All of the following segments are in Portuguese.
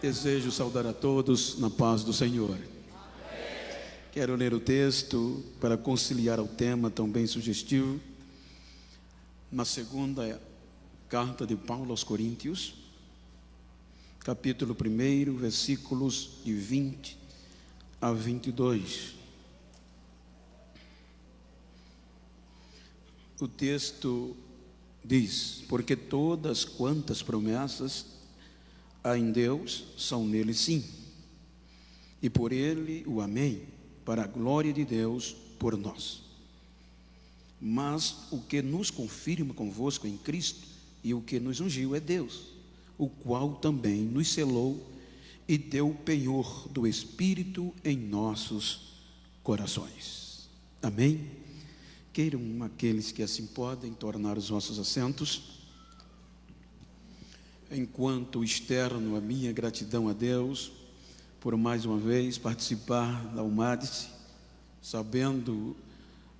Desejo saudar a todos na paz do Senhor. Quero ler o texto para conciliar o tema tão bem sugestivo. Na segunda carta de Paulo aos Coríntios, capítulo 1, versículos de 20 a 22. O texto diz: porque todas quantas promessas há em Deus são nele sim, e por ele o amém, para a glória de Deus por nós. Mas o que nos confirma convosco em Cristo e o que nos ungiu é Deus, o qual também nos selou e deu o penhor do Espírito em nossos corações. Amém? Queiram aqueles que assim podem tornar os vossos assentos. Enquanto externo a minha gratidão a Deus por mais uma vez participar da UMADICE, sabendo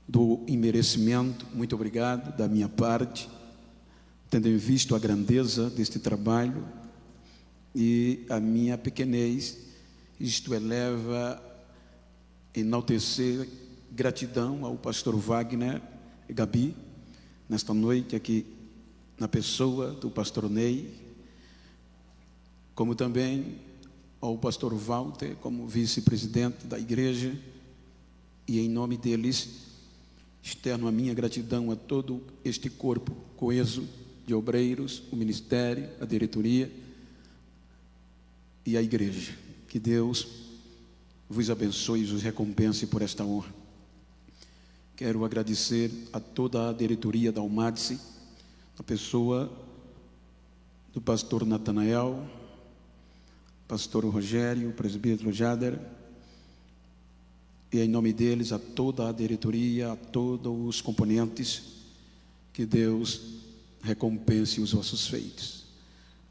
do imerecimento, muito obrigado da minha parte, tendo em vista a grandeza deste trabalho e a minha pequenez. Isto eleva, enaltecer gratidão ao pastor Wagner e Gabi, nesta noite aqui, na pessoa do pastor Ney, como também ao pastor Walter, como vice-presidente da igreja, e em nome deles, externo a minha gratidão a todo este corpo coeso de obreiros, o ministério, a diretoria e a igreja. Que Deus vos abençoe e vos recompense por esta honra. Quero agradecer a toda a diretoria da UMADICE, a pessoa do pastor Natanael, pastor Rogério, presbítero Jader, e em nome deles a toda a diretoria, a todos os componentes. Que Deus recompense os vossos feitos.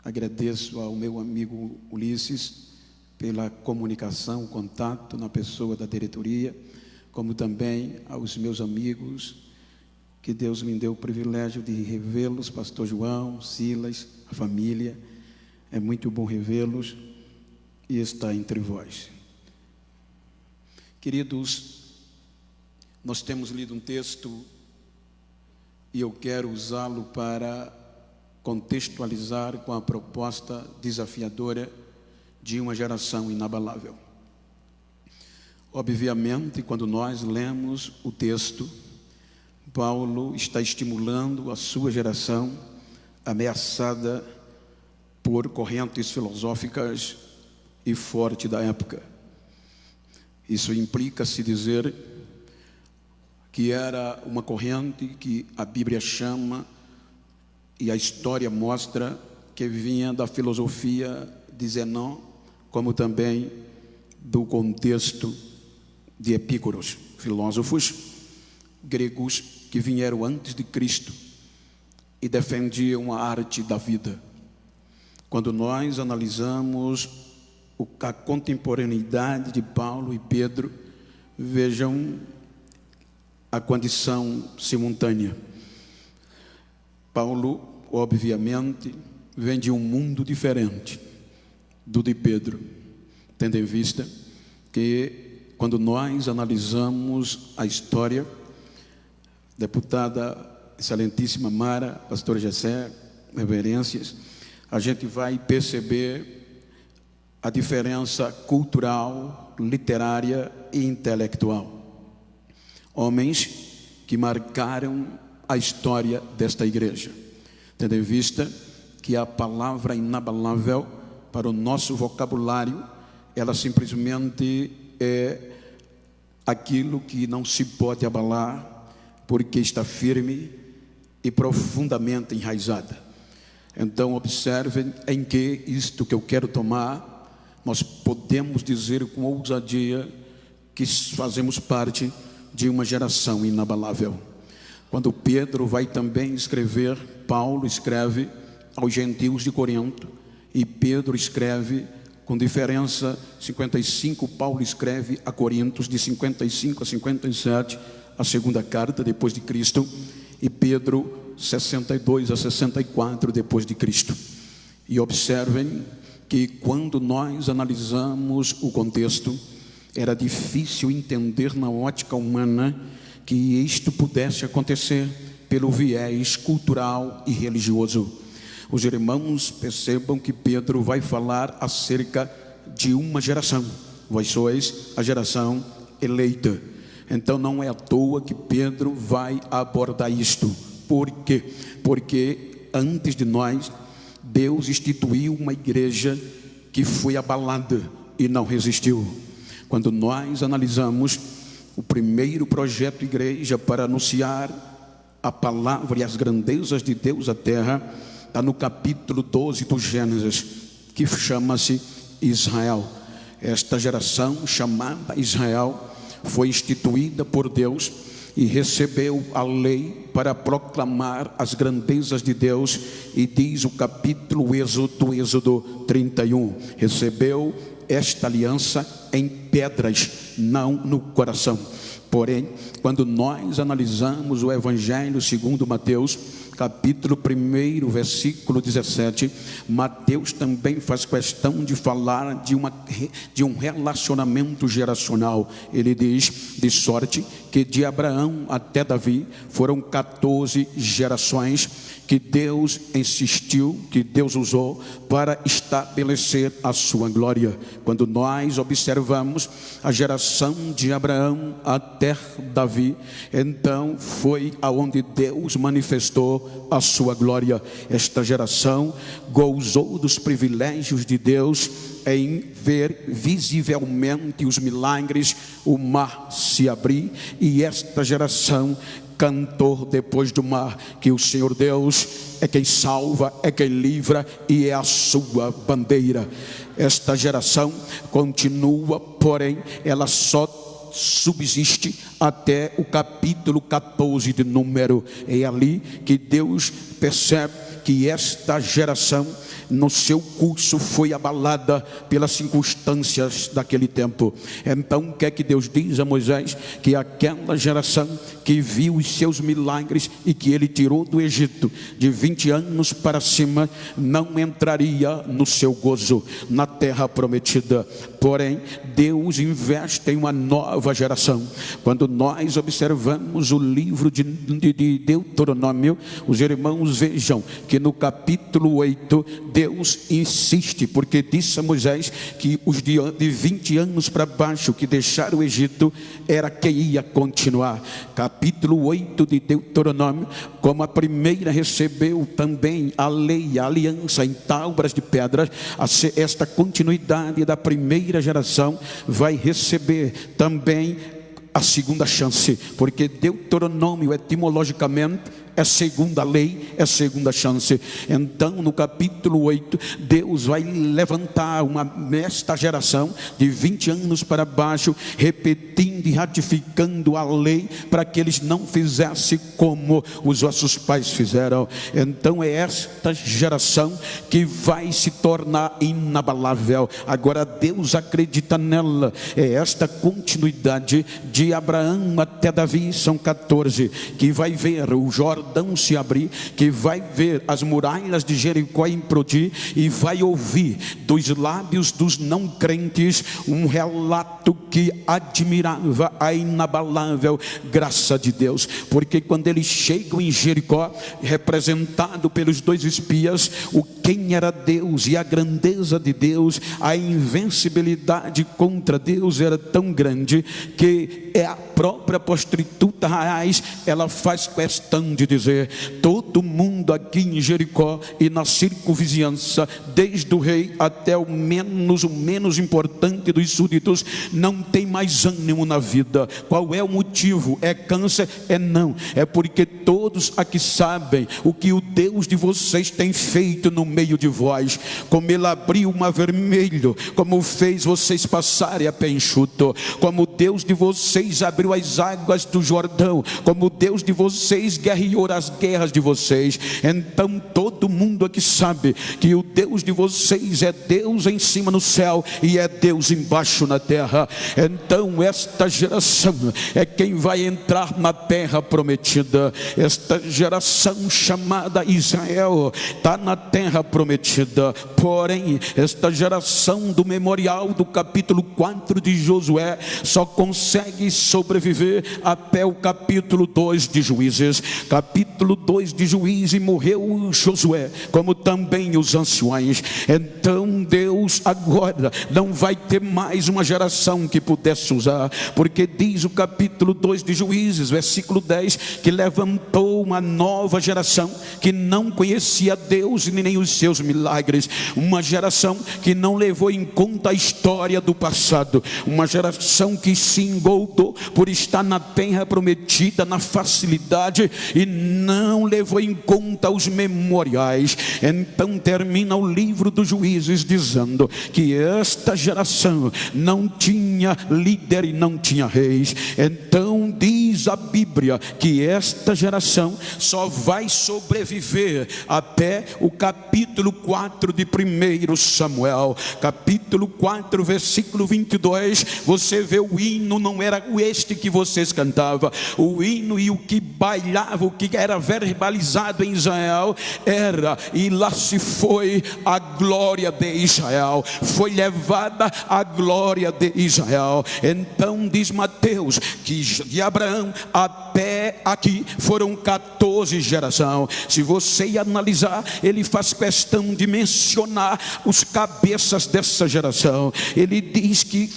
Agradeço ao meu amigo Ulisses pela comunicação, contato na pessoa da diretoria, como também aos meus amigos, que Deus me deu o privilégio de revê-los, pastor João, Silas, a família. É muito bom revê-los e estar entre vós. Queridos, nós temos lido um texto e eu quero usá-lo para contextualizar com a proposta desafiadora de uma geração inabalável. Obviamente, quando nós lemos o texto, Paulo está estimulando a sua geração ameaçada por correntes filosóficas e forte da época. Isso implica-se dizer que era uma corrente que a Bíblia chama e a história mostra que vinha da filosofia de Zenão, como também do contexto de Epícuros, filósofos gregos que vieram antes de Cristo e defendiam a arte da vida. Quando nós analisamos a contemporaneidade de Paulo e Pedro, vejam a condição simultânea. Paulo, obviamente, vem de um mundo diferente do de Pedro, tendo em vista que, quando nós analisamos a história, deputada excelentíssima Mara, pastor Gessé, reverências, a gente vai perceber a diferença cultural, literária e intelectual. Homens que marcaram a história desta igreja, tendo em vista que a palavra inabalável para o nosso vocabulário, ela simplesmente é aquilo que não se pode abalar, porque está firme e profundamente enraizada. Então observem em que isto que eu quero tomar, nós podemos dizer com ousadia que fazemos parte de uma geração inabalável. Quando Pedro vai também escrever, Paulo escreve aos gentios de Corinto, e Pedro escreve com diferença 55, Paulo escreve a Coríntios de 55 a 57, a segunda carta depois de Cristo, e Pedro 62 a 64 depois de Cristo. E observem que quando nós analisamos o contexto, era difícil entender na ótica humana que isto pudesse acontecer pelo viés cultural e religioso. Os irmãos percebam que Pedro vai falar acerca de uma geração. Vós sois a geração eleita. Então não é à toa que Pedro vai abordar isto. Por quê? Porque antes de nós, Deus instituiu uma igreja que foi abalada e não resistiu. Quando nós analisamos o primeiro projeto de igreja para anunciar a palavra e as grandezas de Deus à terra, está no capítulo 12 do Gênesis, que chama-se Israel. Esta geração chamada Israel foi instituída por Deus e recebeu a lei para proclamar as grandezas de Deus, e diz o capítulo Êxodo 31, recebeu esta aliança em pedras, não no coração. Porém, quando nós analisamos o Evangelho segundo Mateus, capítulo 1, versículo 17, Mateus também faz questão de falar de um relacionamento geracional. Ele diz, de sorte que de Abraão até Davi foram 14 gerações que Deus insistiu, que Deus usou para estabelecer a sua glória. Quando nós observamos a geração de Abraão até Davi, então foi aonde Deus manifestou a sua glória. Esta geração gozou dos privilégios de Deus em ver visivelmente os milagres, o mar se abrir, e esta geração cantou depois do mar que o Senhor Deus é quem salva, é quem livra e é a sua bandeira. Esta geração continua, porém ela só subsiste até o capítulo 14 de Número. É ali que Deus percebe que esta geração no seu curso foi abalada pelas circunstâncias daquele tempo. Então o que é que Deus diz a Moisés? Que aquela geração que viu os seus milagres e que ele tirou do Egito de 20 anos para cima, não entraria no seu gozo, na terra prometida. Porém, Deus investe em uma nova geração. Quando nós observamos o livro de Deuteronômio, os irmãos vejam que no capítulo 8, Deus insiste, porque disse a Moisés que os de 20 anos para baixo que deixaram o Egito era quem ia continuar. Capítulo 8 de Deuteronômio, como a primeira recebeu também a lei, a aliança em tábuas de pedras, esta continuidade da primeira geração vai receber também a segunda chance, porque Deuteronômio etimologicamente é segunda lei, é segunda chance. Então no capítulo 8, Deus vai levantar esta geração de 20 anos para baixo, repetindo e ratificando a lei, para que eles não fizessem como os vossos pais fizeram. Então é esta geração que vai se tornar inabalável. Agora Deus acredita nela. É esta continuidade de Abraão até Davi, são 14, que vai ver o Jordão se abrir, que vai ver as muralhas de Jericó implodir, e vai ouvir dos lábios dos não crentes um relato que admirava a inabalável graça de Deus. Porque quando eles chegam em Jericó, representado pelos dois espias, o quem era Deus e a grandeza de Deus, a invencibilidade contra Deus era tão grande que a própria prostituta Raiz, ela faz questão de dizer: todo mundo aqui em Jericó e na circunvizinhança, desde o rei até o menos importante dos súditos, não tem mais ânimo na vida. Qual é o motivo? É câncer? É não, é porque todos aqui sabem o que o Deus de vocês tem feito no meio de vós, como ele abriu o mar vermelho, como fez vocês passarem a pé enxuto, como o Deus de vocês abriu as águas do Jordão, como o Deus de vocês guerreou Senhor as guerras de vocês. Então todo mundo aqui sabe que o Deus de vocês é Deus em cima no céu e é Deus embaixo na terra. Então esta geração é quem vai entrar na terra prometida. Esta geração chamada Israel está na terra prometida. Porém, esta geração do memorial do capítulo 4 de Josué só consegue sobreviver até o capítulo 2 de Juízes. Capítulo 2 de Juízes, morreu Josué, como também os anciões. Então Deus agora não vai ter mais uma geração que pudesse usar, porque diz o capítulo 2 de Juízes, versículo 10, que levantou uma nova geração que não conhecia Deus e nem os seus milagres, uma geração que não levou em conta a história do passado, uma geração que se engoldou por estar na terra prometida na facilidade e não levou em conta os memoriais. Então termina o livro dos Juízes dizendo que esta geração não tinha líder e não tinha reis. Então diz a Bíblia que esta geração só vai sobreviver até o capítulo 4 de 1 Samuel, capítulo 4, versículo 22. Você vê, o hino não era este que vocês cantavam, o hino e o que bailava, o que era verbalizado em Israel era: e lá se foi a glória de Israel, foi levada a glória de Israel. Então diz Mateus que de Abraão até aqui foram 14 gerações. Se você analisar, ele faz questão de mencionar os cabeças dessa geração. Ele diz que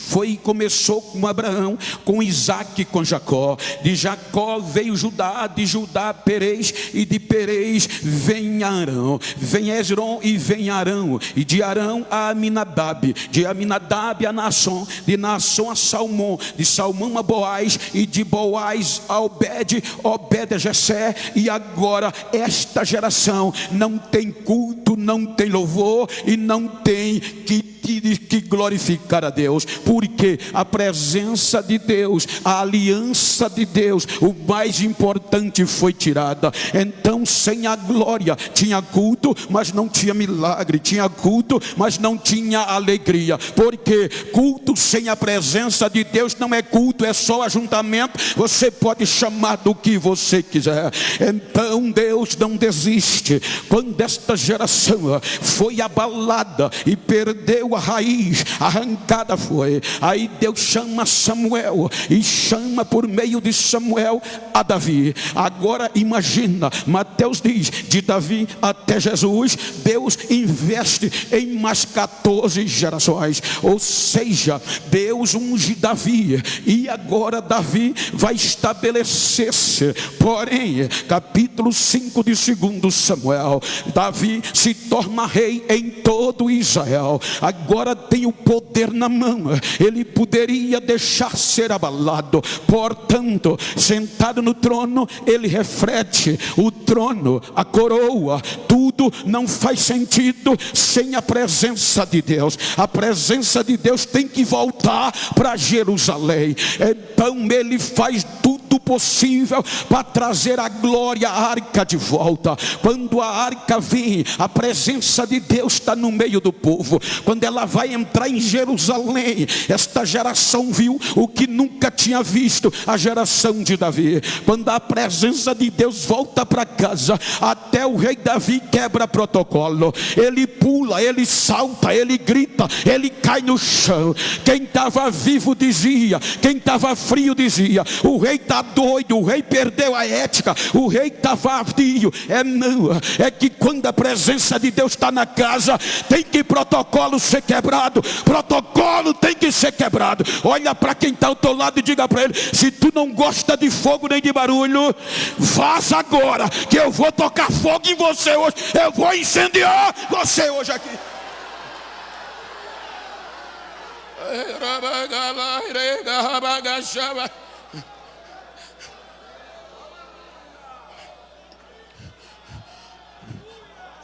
começou com Abraão, com Isaac, com Jacó. De Jacó veio Judá, de Judá Perez, e de Perez vem Arão, vem Esrom e vem Arão, e de Arão a Aminadab, de Aminadab a Naasson, de Naasson a Salmão, de Salmão a Boaz, e de Boaz a Obed, Obed a Jessé. E agora esta geração não tem culto, não tem louvor e não tem que glorificar a Deus, porque a presença de Deus, a aliança de Deus, o mais importante, foi tirada. Então sem a glória tinha culto, mas não tinha milagre, tinha culto, mas não tinha alegria, porque culto sem a presença de Deus não é culto, é só ajuntamento. Você pode chamar do que você quiser. Então Deus não desiste. Quando esta geração foi abalada e perdeu a raiz, arrancada foi, aí Deus chama Samuel, e chama por meio de Samuel a Davi. Agora imagina, Mateus diz, de Davi até Jesus, Deus investe em mais 14 gerações, ou seja, Deus unge Davi, e agora Davi vai estabelecer-se. Porém, capítulo 5 de 2 Samuel, Davi se torna rei em todo Israel. Agora tem o poder na mão, ele poderia deixar ser abalado. Portanto, sentado no trono, ele reflete o trono, a coroa, tudo não faz sentido sem a presença de Deus. A presença de Deus tem que voltar para Jerusalém. Então ele faz tudo possível para trazer a glória, a arca de volta. Quando a arca vem, a presença de Deus está no meio do povo. Quando ela vai entrar em Jerusalém, esta geração viu o que nunca tinha visto, a geração de Davi. Quando a presença de Deus volta para casa, até o rei Davi quebra protocolo. Ele pula, ele salta, ele grita, ele cai no chão. Quem estava vivo dizia, quem estava frio dizia: o rei está doido, o rei perdeu a ética, o rei está vadio. Não, é que quando a presença de Deus está na casa, tem que protocolo ser quebrado, protocolo tem que ser quebrado. Olha para quem está ao teu lado e diga para ele: se tu não gosta de fogo nem de barulho, vaza agora, que eu vou tocar fogo em você hoje, eu vou incendiar você hoje aqui.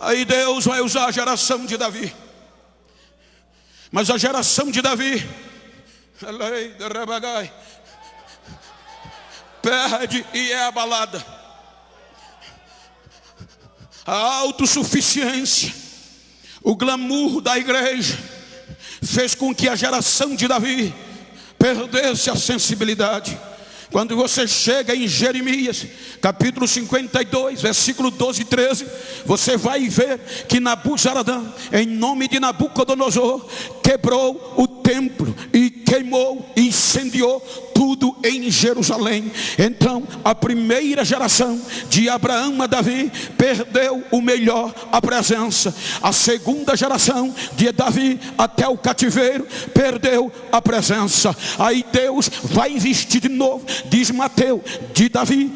Aí Deus vai usar a geração de Davi. Mas a geração de Davi perde e é abalada. a autossuficiência, o glamour da igreja fez com que a geração de Davi perdesse a sensibilidade. Quando você chega em Jeremias, capítulo 52, versículo 12 e 13, você vai ver que Nabuzaradã, em nome de Nabucodonosor, quebrou o templo e queimou, incendiou tudo em Jerusalém. Então a primeira geração, de Abraão a Davi, perdeu o melhor, a presença. A segunda geração, de Davi até o cativeiro, perdeu a presença. Aí Deus vai investir de novo. Diz Mateus, de Davi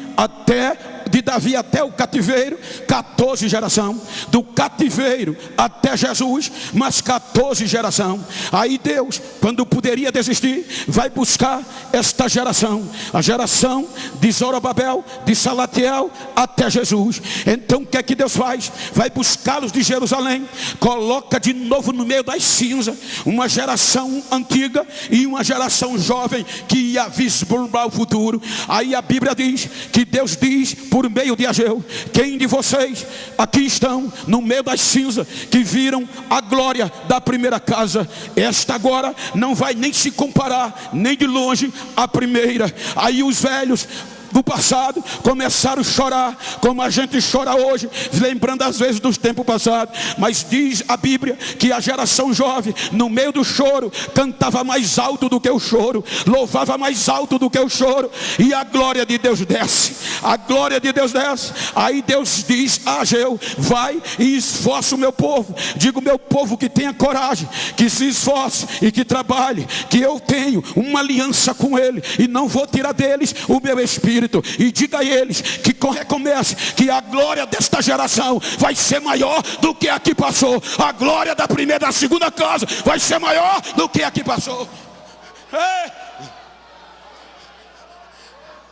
até o cativeiro, 14 geração. Do cativeiro até Jesus, mais 14 geração. Aí Deus, quando poderia desistir, vai buscar esta geração, a geração de Zorobabel, de Salatiel até Jesus. Então o que é que Deus faz? Vai buscá-los de Jerusalém, coloca de novo no meio das cinzas uma geração antiga e uma geração jovem que ia vislumbrar o futuro. Aí a Bíblia diz que Deus diz por meio de Ageu: quem de vocês aqui estão no meio das cinzas que viram a glória da primeira casa? Esta agora não vai nem se comparar, nem de longe, à primeira. Aí os velhos do passado começaram a chorar, como a gente chora hoje, lembrando às vezes dos tempos passados. Mas diz a Bíblia que a geração jovem, no meio do choro, cantava mais alto do que o choro, louvava mais alto do que o choro, e a glória de Deus desce. A glória de Deus desce. Aí Deus diz a Ageu: vai e esforça o meu povo. Digo, meu povo que tenha coragem, que se esforce e que trabalhe, que eu tenho uma aliança com ele e não vou tirar deles o meu espírito. E diga a eles que recomece, que a glória desta geração vai ser maior do que a que passou. A glória da primeira e da segunda casa vai ser maior do que a que passou.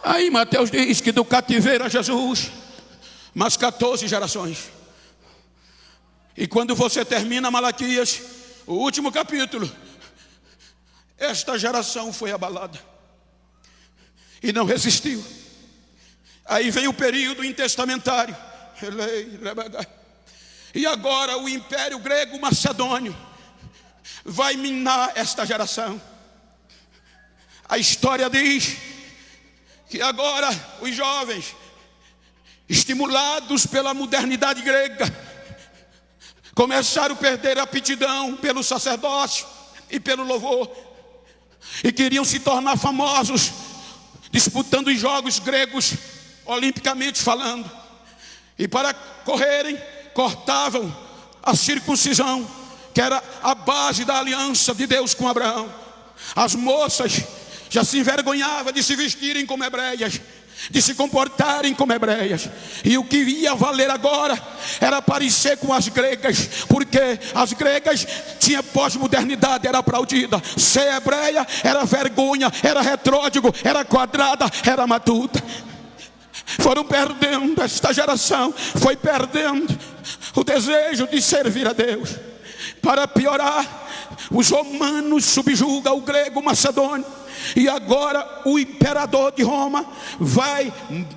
Aí Mateus diz que do cativeiro a Jesus, mais 14 gerações. E quando você termina Malaquias, o último capítulo, esta geração foi abalada e não resistiu. Aí vem o período intertestamentário, e agora o império grego macedônio vai minar esta geração. A história diz que agora os jovens, estimulados pela modernidade grega, começaram a perder a aptidão pelo sacerdócio e pelo louvor, e queriam se tornar famosos disputando os jogos gregos, olimpicamente falando. E para correrem, cortavam a circuncisão, que era a base da aliança de Deus com Abraão. As moças já se envergonhavam de se vestirem como hebreias, de se comportarem como hebreias. E o que ia valer agora era parecer com as gregas, porque as gregas tinham pós-modernidade, era aplaudida. Ser hebreia era vergonha, era retrógrado, era quadrada, era matuta. Foram perdendo, esta geração foi perdendo o desejo de servir a Deus. Para piorar, os romanos subjugam o grego macedônio, e agora o imperador de Roma vai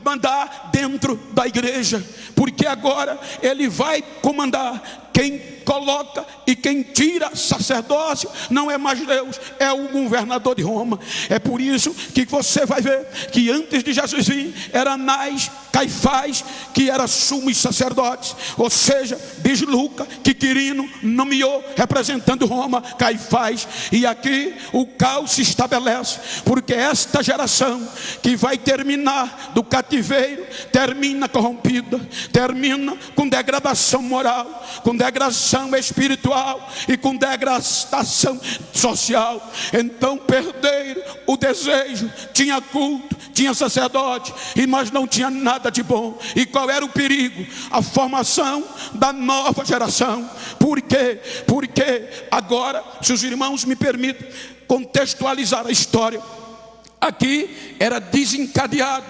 mandar dentro da igreja, porque agora ele vai comandar. Quem coloca e quem tira sacerdócio não é mais Deus, é o governador de Roma. É por isso que você vai ver que antes de Jesus vir, era Anás, Caifás, que era sumos sacerdotes. Ou seja, diz Lucas que Quirino nomeou, representando Roma, Caifás. E aqui o caos se estabelece, porque esta geração que vai terminar do cativeiro, termina corrompida, termina com degradação moral, com degradação espiritual e com degradação social. Então perderam o desejo. Tinha culto, tinha sacerdote, mas não tinha nada de bom. E qual era o perigo? A formação da nova geração. Por quê? Porque agora, se os irmãos me permitem contextualizar a história, aqui era desencadeado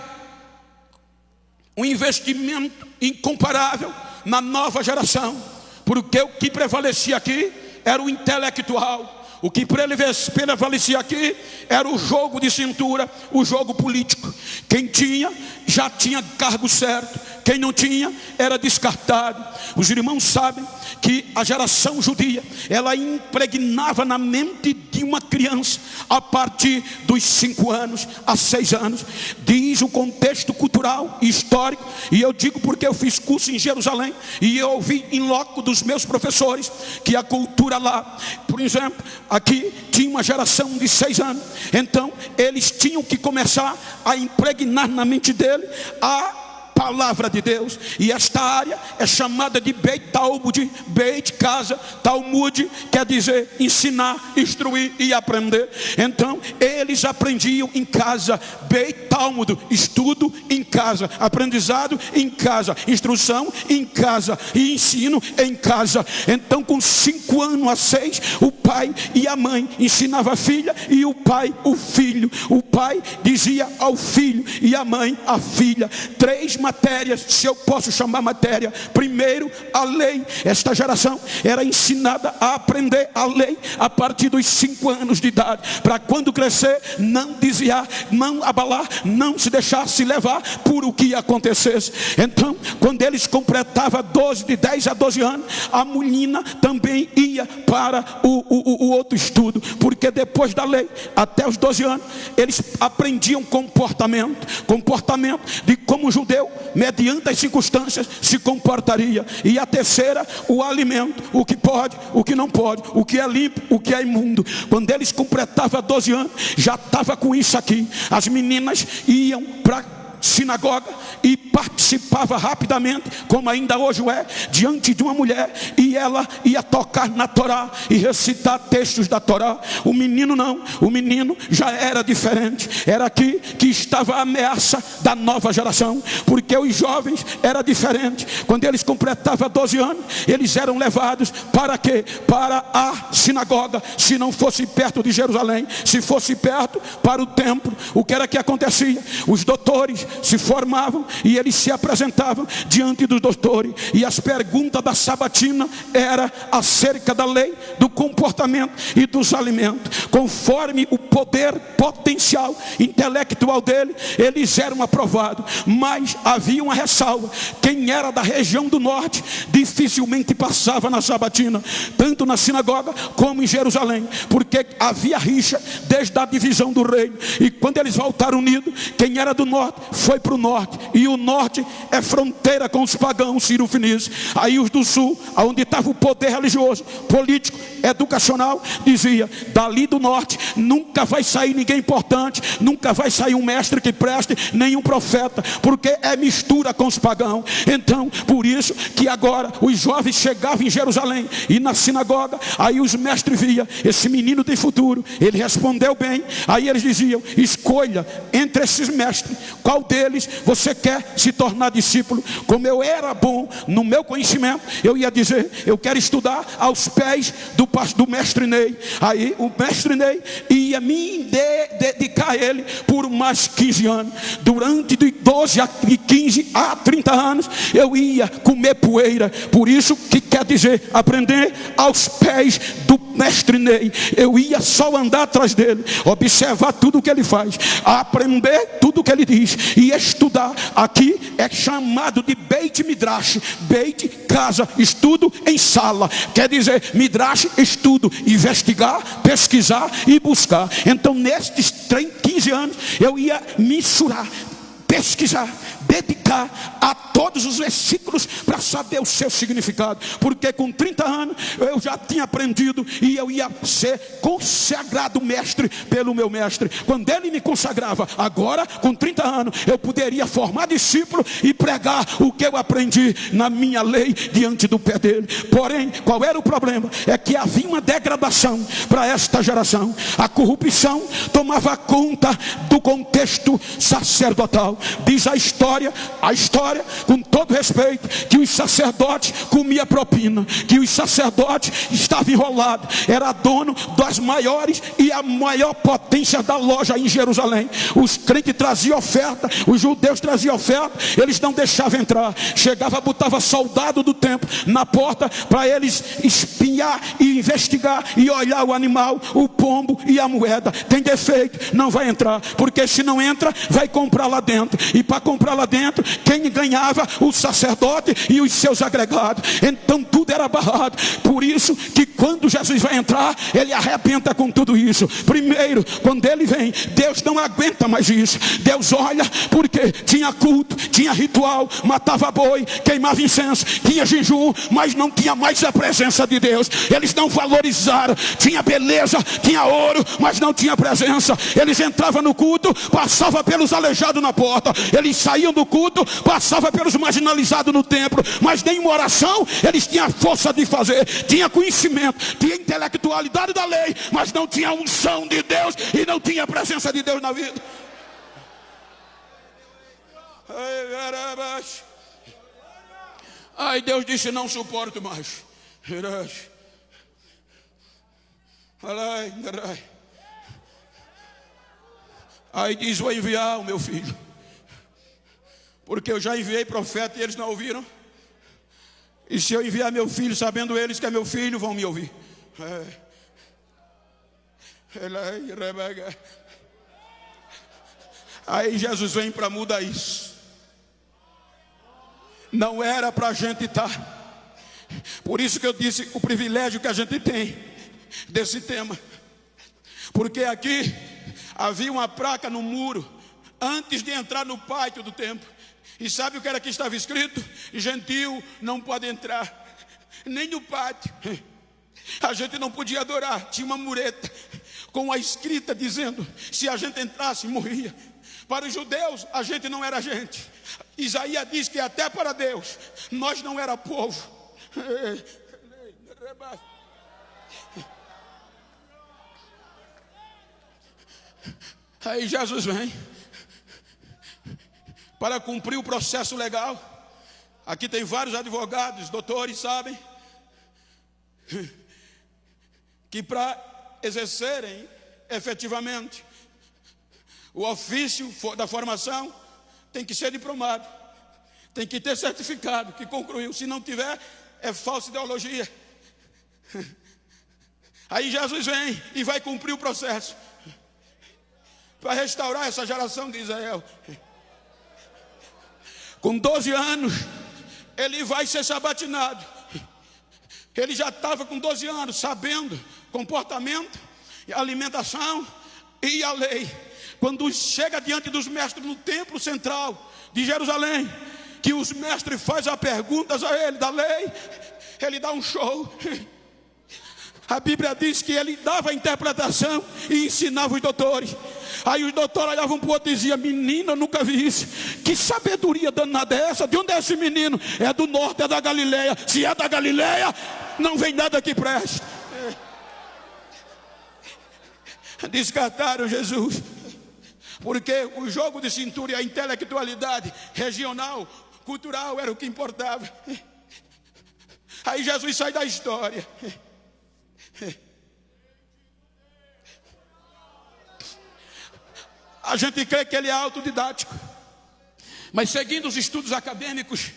um investimento incomparável na nova geração. Porque o que prevalecia aqui era o intelectual. O que prevalecia aqui era o jogo de cintura, o jogo político. Quem tinha, já tinha cargo certo. Quem não tinha era descartado. Os irmãos sabem que a geração judia, ela impregnava na mente de uma criança a partir dos 5 anos a 6 anos. Diz o contexto cultural e histórico, e eu digo porque eu fiz curso em Jerusalém e eu ouvi em loco dos meus professores que a cultura lá, por exemplo, aqui tinha uma geração de 6 anos. Então eles tinham que começar a impregnar na mente dele a palavra de Deus. E esta área é chamada de Beit Talmud. Beit, casa, Talmud quer dizer ensinar, instruir e aprender. Então eles aprendiam em casa. Beit Talmud, estudo em casa, aprendizado em casa, instrução em casa e ensino em casa. Então com 5 anos a 6, o pai e a mãe ensinavam a filha e o pai o filho. O pai dizia ao filho e a mãe à filha. 3 matérias, se eu posso chamar matéria. Primeiro, a lei. Esta geração era ensinada a aprender a lei a partir dos 5 anos de idade, para quando crescer não desviar, não abalar, não se deixar se levar por o que acontecesse. Então quando eles completavam de 10 a 12 anos, a menina também ia para o outro estudo, porque depois da lei até os 12 anos eles aprendiam comportamento de como o judeu mediante as circunstâncias se comportaria. E a terceira, o alimento, o que pode, o que não pode, o que é limpo, o que é imundo. Quando eles completavam 12 anos, já estava com isso aqui. As meninas iam para sinagoga e participava rapidamente, como ainda hoje é, diante de uma mulher, e ela ia tocar na Torá e recitar textos da Torá. O menino não, o menino já era diferente. Era aqui que estava a ameaça da nova geração, porque os jovens era diferente. Quando eles completavam 12 anos, eles eram levados para quê? Para a sinagoga, se não fosse perto de Jerusalém, se fosse perto, para o templo. O que era que acontecia? Os doutores se formavam e eles se apresentavam diante dos doutores, e as perguntas da sabatina era acerca da lei, do comportamento e dos alimentos. Conforme o poder potencial intelectual dele, eles eram aprovados. Mas havia uma ressalva: quem era da região do norte dificilmente passava na sabatina, tanto na sinagoga como em Jerusalém, porque havia rixa desde a divisão do reino. E quando eles voltaram unidos, quem era do norte foi para o norte, e o norte é fronteira com os pagãos cirofenícios. Aí os do sul, onde estava o poder religioso, político, educacional, dizia: dali do norte nunca vai sair ninguém importante, nunca vai sair um mestre que preste, nem um profeta, porque é mistura com os pagãos. Então por isso que agora os jovens chegavam em Jerusalém e na sinagoga, aí os mestres via: esse menino tem futuro, ele respondeu bem. Aí eles diziam: escolha entre esses mestres, qual deles você quer se tornar discípulo? Como eu era bom no meu conhecimento, eu ia dizer: eu quero estudar aos pés do mestre Ney. Aí o mestre Ney ia me dedicar a ele por mais 15 anos. Durante de 12 a 15 a 30 anos eu ia comer poeira. Por isso que quer dizer aprender aos pés do mestre Ney. Eu ia só andar atrás dele, observar tudo o que ele faz, aprender tudo o que ele diz e estudar. Aqui é chamado de Beit Midrash. Beit, casa, estudo em sala. Quer dizer, Midrash, estudo, investigar, pesquisar e buscar. Então nestes 15 anos eu ia mensurar, pesquisar, dedicar a todos os versículos para saber o seu significado, porque com 30 anos eu já tinha aprendido e eu ia ser consagrado mestre pelo meu mestre. Quando ele me consagrava, agora com 30 anos eu poderia formar discípulo e pregar o que eu aprendi na minha lei diante do pé dele. Porém, qual era o problema? É que havia uma degradação para esta geração. A corrupção tomava conta do contexto sacerdotal. Diz a história, com todo respeito, que os sacerdotes comiam propina, que os sacerdotes estavam enrolados, era dono das maiores e a maior potência da loja em Jerusalém. Os crentes traziam oferta, os judeus traziam oferta, eles não deixavam entrar. Chegava, botava soldado do templo na porta para eles espiar e investigar e olhar o animal, o pombo e a moeda. Tem defeito, não vai entrar, porque se não entra, vai comprar lá dentro, e para comprar lá lá dentro, quem ganhava? O sacerdote e os seus agregados. Então tudo era barrado. Por isso que quando Jesus vai entrar, ele arrebenta com tudo isso. Primeiro, quando ele vem, Deus não aguenta mais isso. Deus olha, porque tinha culto, tinha ritual, matava boi, queimava incenso, tinha jejum, mas não tinha mais a presença de Deus. Eles não valorizaram. Tinha beleza, tinha ouro, mas não tinha presença. Eles entravam no culto, passavam pelos aleijados na porta. Eles saíam do culto, passavam pelos marginalizados no templo, mas nenhuma oração eles tinham força de fazer. Tinha conhecimento, tinha intelectualidade da lei, mas não tinha unção de Deus e não tinha a presença de Deus na vida. Aí Deus disse: não suporto mais. Aí diz: vou enviar o meu filho, porque eu já enviei profeta e eles não ouviram. E se eu enviar meu filho, sabendo eles que é meu filho, vão me ouvir. Aí Jesus vem para mudar isso. Não era para a gente estar. Por isso que eu disse o privilégio que a gente tem desse tema. Porque aqui havia uma placa no muro antes de entrar no pátio do templo. E sabe o que era que estava escrito? Gentil não pode entrar, nem no pátio. A gente não podia adorar. Tinha uma mureta com a escrita dizendo: se a gente entrasse, morria. Para os judeus, a gente não era gente. Isaías diz que até para Deus nós não era povo. Aí Jesus vem para cumprir o processo legal. Aqui tem vários advogados, doutores, sabem que para exercerem efetivamente o ofício da formação tem que ser diplomado, tem que ter certificado que concluiu. Se não tiver, é falsa ideologia. Aí Jesus vem e vai cumprir o processo para restaurar essa geração de Israel. Com 12 anos, ele vai ser sabatinado. Ele já estava com 12 anos, sabendo comportamento, alimentação e a lei. Quando chega diante dos mestres no templo central de Jerusalém, que os mestres fazem as perguntas a ele da lei, ele dá um show. A Bíblia diz que ele dava a interpretação e ensinava os doutores. Aí os doutores olhavam para o outro e diziam: menino, eu nunca vi isso. Que sabedoria danada é essa? De onde é esse menino? É do norte, é da Galileia. Se é da Galileia, não vem nada que preste. Descartaram Jesus, porque o jogo de cintura e a intelectualidade regional, cultural, era o que importava. Aí Jesus sai da história. A gente crê que ele é autodidático, mas seguindo os estudos acadêmicos,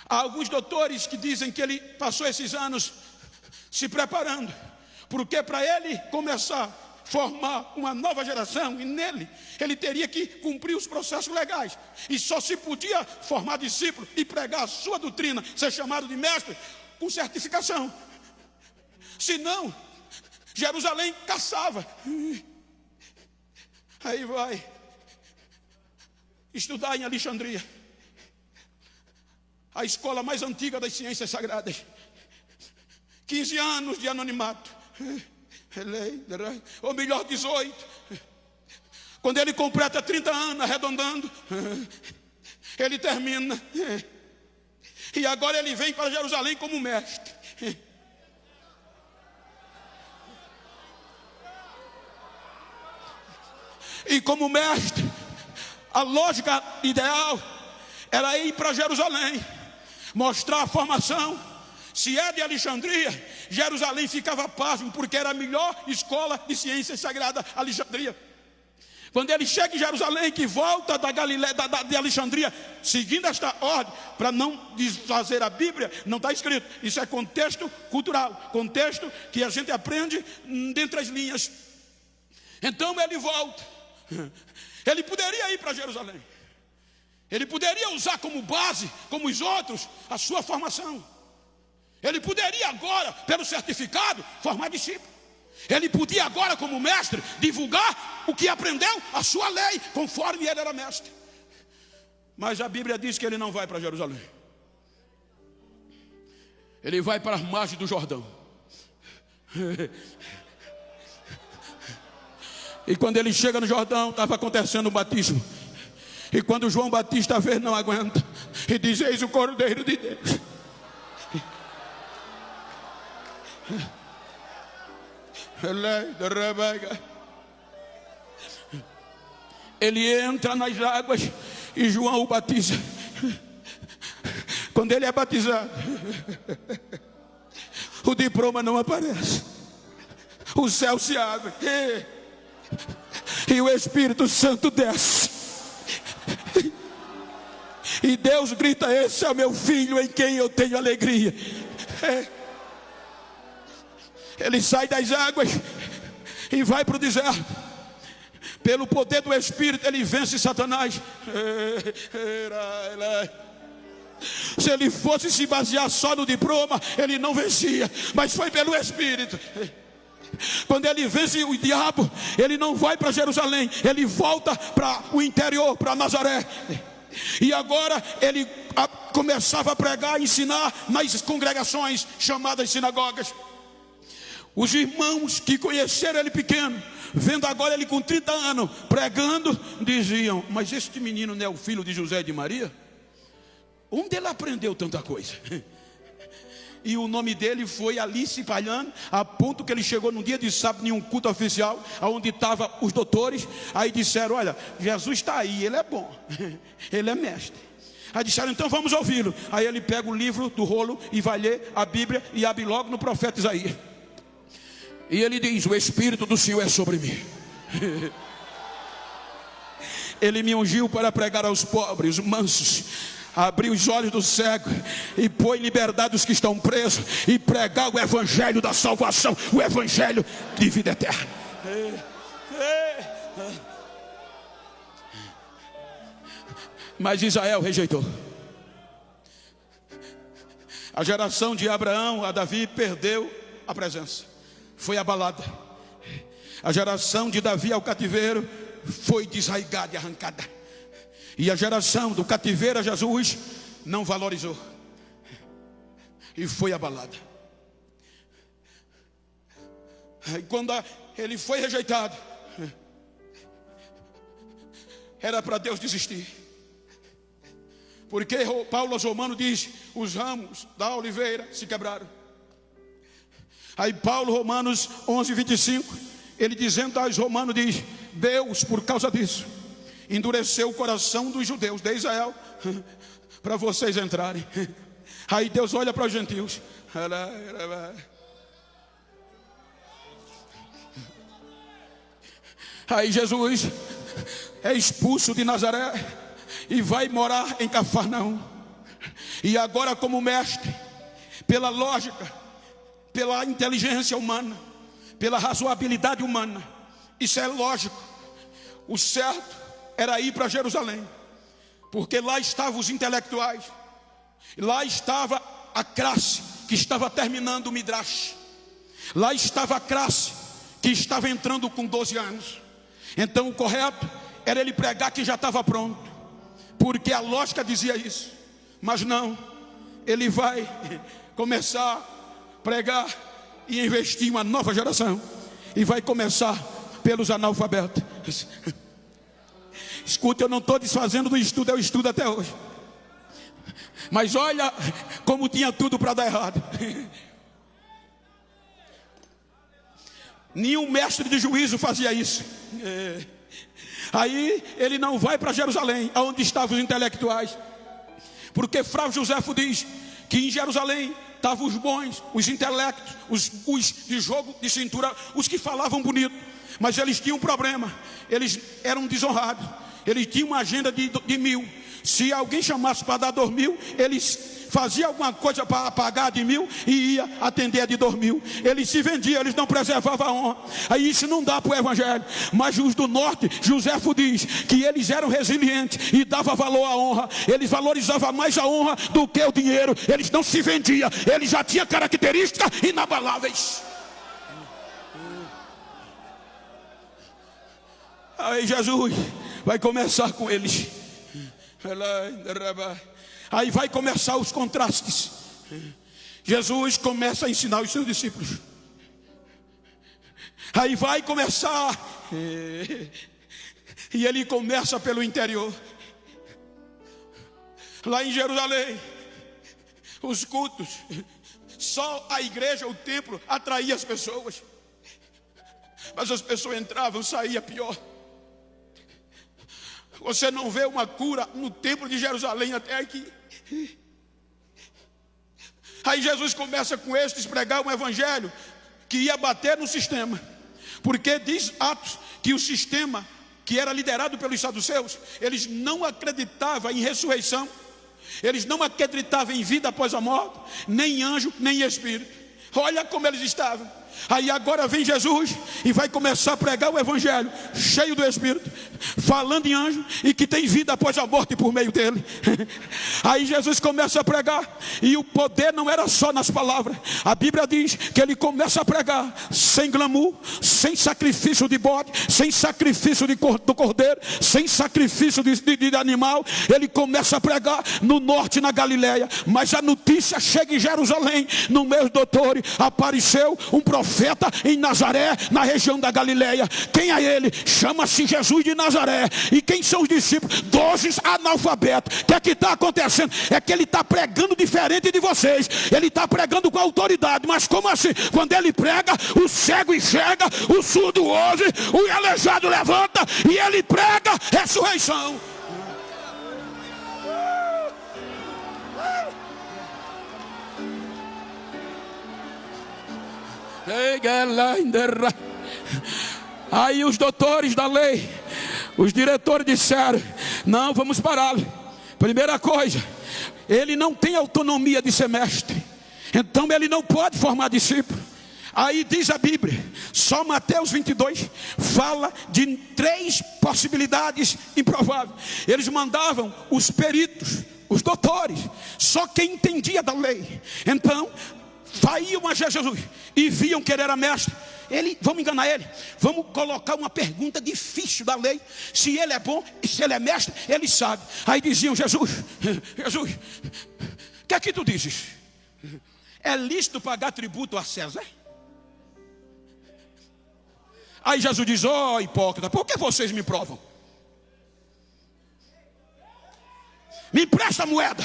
há alguns doutores que dizem que ele passou esses anos se preparando, porque para ele começar a formar uma nova geração, e nele ele teria que cumprir os processos legais, e só se podia formar discípulo e pregar a sua doutrina, ser chamado de mestre, com certificação. Senão, Jerusalém caçava. Aí vai estudar em Alexandria, a escola mais antiga das ciências sagradas. 15 anos de anonimato, ou melhor, 18. Quando ele completa 30 anos, arredondando, ele termina. E agora ele vem para Jerusalém como mestre. E como mestre, a lógica ideal era ir para Jerusalém, mostrar a formação. Se é de Alexandria, Jerusalém ficava pasmo, porque era a melhor escola de ciências sagradas, Alexandria. Quando ele chega em Jerusalém, que volta da Galileia, de Alexandria, seguindo esta ordem, para não desfazer a Bíblia, não está escrito. Isso é contexto cultural, contexto que a gente aprende dentre as linhas. Então ele volta. Ele poderia ir para Jerusalém, Ele poderia usar como base, como os outros, a sua formação. Ele poderia agora, pelo certificado, formar discípulo. Ele podia agora, como mestre, divulgar o que aprendeu, a sua lei, conforme ele era mestre. Mas a Bíblia diz que ele não vai para Jerusalém. Ele vai para as margens do Jordão. E quando ele chega no Jordão, estava acontecendo o batismo. E quando João Batista vê, não aguenta, e diz: eis o Cordeiro de Deus. Ele entra nas águas e João o batiza. Quando ele é batizado, o diploma não aparece, o céu se abre e o Espírito Santo desce. E Deus grita: esse é o meu filho em quem eu tenho alegria. Ele sai das águas e vai para o deserto. Pelo poder do Espírito ele vence Satanás. Se ele fosse se basear só no diploma, ele não vencia, mas foi pelo Espírito. Quando ele vence o diabo, ele não vai para Jerusalém, ele volta para o interior, para Nazaré. E agora ele começava a pregar, ensinar nas congregações chamadas sinagogas. Os irmãos que conheceram ele pequeno, vendo agora ele com 30 anos pregando, diziam: mas este menino não é o filho de José e de Maria? Onde ele aprendeu tanta coisa? E o nome dele foi ali se espalhando, a ponto que ele chegou num dia de sábado em um culto oficial, onde estavam os doutores. Aí disseram: olha, Jesus está aí, ele é bom, ele é mestre. Aí disseram: então vamos ouvi-lo. Aí ele pega o livro do rolo e vai ler a Bíblia e abre logo no profeta Isaías. E ele diz: o Espírito do Senhor é sobre mim. Ele me ungiu para pregar aos pobres, mansos, abrir os olhos do cego e pôr em liberdade os que estão presos, e pregar o evangelho da salvação, o evangelho de vida eterna. Mas Israel rejeitou. A geração de Abraão a Davi perdeu a presença, foi abalada. A geração de Davi ao cativeiro foi desarraigada e arrancada. E a geração do cativeiro a Jesus não valorizou e foi abalada. E quando ele foi rejeitado, era para Deus desistir. Porque Paulo aos Romanos diz: os ramos da oliveira se quebraram. Aí Paulo, Romanos 11:25, ele dizendo aos romanos, diz: Deus, por causa disso, endureceu o coração dos judeus de Israel para vocês entrarem. Aí Deus olha para os gentios. Aí Jesus é expulso de Nazaré e vai morar em Cafarnaum. E agora, como mestre, pela lógica, pela inteligência humana, pela razoabilidade humana, isso é lógico, o certo era ir para Jerusalém, porque lá estavam os intelectuais, lá estava a classe que estava terminando o Midrash, lá estava a classe que estava entrando com 12 anos. Então o correto era ele pregar que já estava pronto, porque a lógica dizia isso. Mas não, ele vai começar a pregar e investir em uma nova geração, e vai começar pelos analfabetos. Escuta, eu não estou desfazendo do estudo, eu estudo até hoje. Mas olha como tinha tudo para dar errado. Nenhum mestre de juízo fazia isso. Aí ele não vai para Jerusalém, onde estavam os intelectuais, porque Flávio Joséfo diz que em Jerusalém estavam os bons, os intelectos, os de jogo de cintura, os que falavam bonito. Mas eles tinham um problema, eles eram desonrados, eles tinham uma agenda de 1000. Se alguém chamasse para dar 2.000, eles faziam alguma coisa para pagar de 1.000 e ia atender a de 2.000. Eles se vendiam, eles não preservavam a honra. Aí isso não dá para o evangelho. Mas os do norte, Joséfo diz que eles eram resilientes e davam valor à honra. Eles valorizavam mais a honra do que o dinheiro. Eles não se vendiam, eles já tinham características inabaláveis. Aí Jesus vai começar com eles. Aí vai começar os contrastes. Jesus começa a ensinar os seus discípulos. Aí vai começar. E ele começa pelo interior. Lá em Jerusalém, os cultos, só a igreja, o templo, atraía as pessoas. Mas as pessoas entravam, saía pior. Você não vê uma cura no templo de Jerusalém até aqui. Aí Jesus começa com estes pregar um evangelho que ia bater no sistema. Porque diz Atos que o sistema que era liderado pelos saduceus, eles não acreditavam em ressurreição, eles não acreditavam em vida após a morte, nem em anjo, nem em espírito. Olha como eles estavam. Aí agora vem Jesus e vai começar a pregar o evangelho cheio do Espírito, falando em anjo e que tem vida após a morte por meio dele. Aí Jesus começa a pregar e o poder não era só nas palavras. A Bíblia diz que ele começa a pregar sem glamour, sem sacrifício de bode, sem sacrifício do cordeiro, sem sacrifício de animal. Ele começa a pregar no norte, na Galileia. Mas a notícia chega em Jerusalém. No mês do outono apareceu um profeta em Nazaré, na região da Galileia. Quem é ele? Chama-se Jesus de Nazaré. E quem são os discípulos? 12 analfabetos. O que está acontecendo? É que ele está pregando diferente de vocês. Ele está pregando com autoridade. Mas como assim? Quando ele prega, o cego enxerga, o surdo ouve, o aleijado levanta, e ele prega ressurreição. Aí os doutores da lei, os diretores disseram: não, vamos pará-lo. Primeira coisa, ele não tem autonomia de ser mestre, então ele não pode formar discípulo. Aí diz a Bíblia, só Mateus 22 fala de 3 possibilidades improváveis. Eles mandavam os peritos, os doutores, só quem entendia da lei. Então iam a Jesus e viam que ele era mestre. Vamos enganar ele, vamos colocar uma pergunta difícil da lei. Se ele é bom, se ele é mestre, ele sabe. Aí diziam: Jesus, o que é que tu dizes? É lícito pagar tributo a César? Aí Jesus diz: ó, hipócrita, por que vocês me provam? Me empresta a moeda.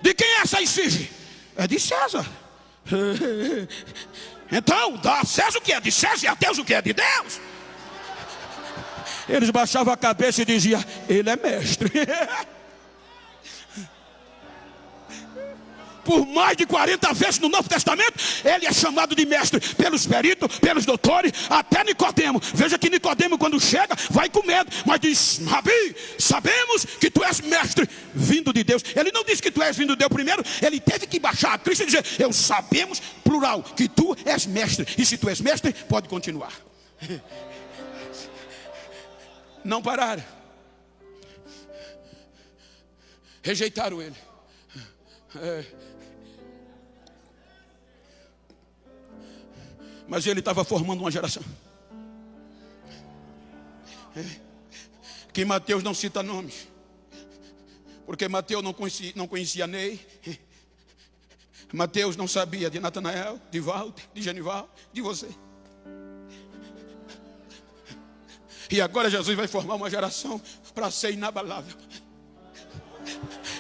De quem é essa esfinge? É de César. Então, dá a César o que é de César e a Deus o que é de Deus. Eles baixavam a cabeça e diziam: ele é mestre. Por mais de 40 vezes no Novo Testamento, ele é chamado de mestre pelos peritos, pelos doutores, até Nicodemo. Veja que Nicodemo, quando chega, vai com medo, mas diz: Rabi, sabemos que tu és mestre vindo de Deus. Ele não disse que tu és vindo de Deus primeiro, ele teve que baixar a Cristo e dizer: eu sabemos, plural, que tu és mestre. E se tu és mestre, pode continuar. Não pararam, rejeitaram ele. Mas ele estava formando uma geração. Que Mateus não cita nomes, porque Mateus não conhecia Ney. Mateus não sabia de Natanael, de Walter, de Genival, de você. E agora Jesus vai formar uma geração para ser inabalável.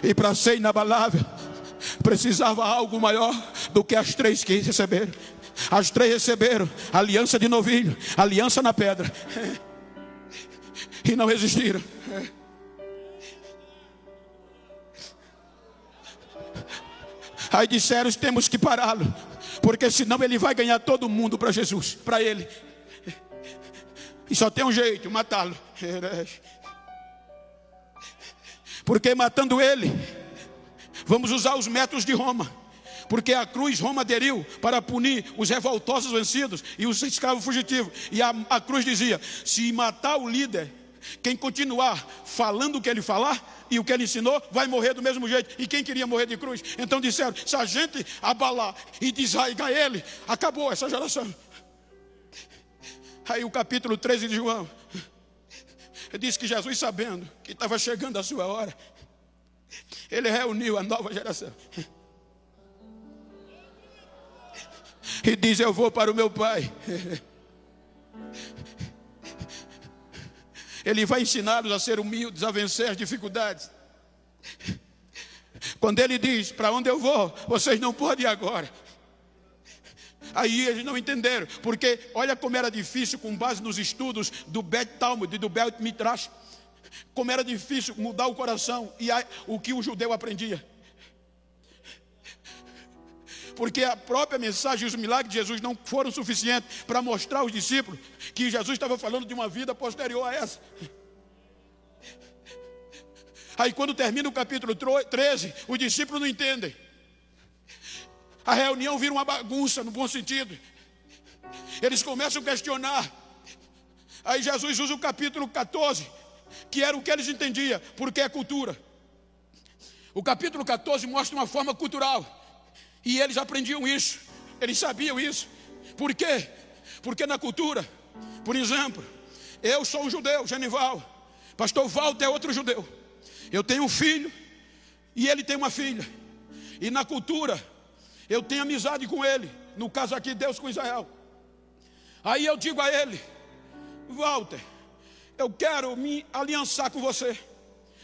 E para ser inabalável, precisava algo maior do que as 3 que receberam. As 3 receberam aliança de novilho, aliança na pedra, e não resistiram. Aí disseram: temos que pará-lo, porque senão ele vai ganhar todo mundo para Jesus, para ele. E só tem um jeito: matá-lo. Porque matando ele, vamos usar os métodos de Roma. Porque a cruz Roma aderiu para punir os revoltosos vencidos e os escravos fugitivos. E a cruz dizia: se matar o líder, quem continuar falando o que ele falar e o que ele ensinou, vai morrer do mesmo jeito. E quem queria morrer de cruz? Então disseram: se a gente abalar e desarraigar ele, acabou essa geração. Aí o capítulo 13 de João diz que Jesus, sabendo que estava chegando a sua hora, ele reuniu a nova geração e diz: eu vou para o meu Pai. Ele vai ensiná-los a ser humildes, a vencer as dificuldades. Quando ele diz: para onde eu vou, vocês não podem ir agora. Aí eles não entenderam, porque olha como era difícil, com base nos estudos do Bet Talmud e do Bet Midrash, como era difícil mudar o coração e o que o judeu aprendia. Porque a própria mensagem e os milagres de Jesus não foram suficientes para mostrar aos discípulos que Jesus estava falando de uma vida posterior a essa. Aí quando termina o capítulo 13, os discípulos não entendem. A reunião vira uma bagunça, no bom sentido. Eles começam a questionar. Aí Jesus usa o capítulo 14, que era o que eles entendiam, porque é cultura. O capítulo 14 mostra uma forma cultural. E eles aprendiam isso, eles sabiam isso. Por quê? Porque na cultura, por exemplo, eu sou um judeu, Genival, pastor Walter é outro judeu. Eu tenho um filho e ele tem uma filha. E na cultura, eu tenho amizade com ele. No caso aqui, Deus com Israel. Aí eu digo a ele: Walter, eu quero me aliançar com você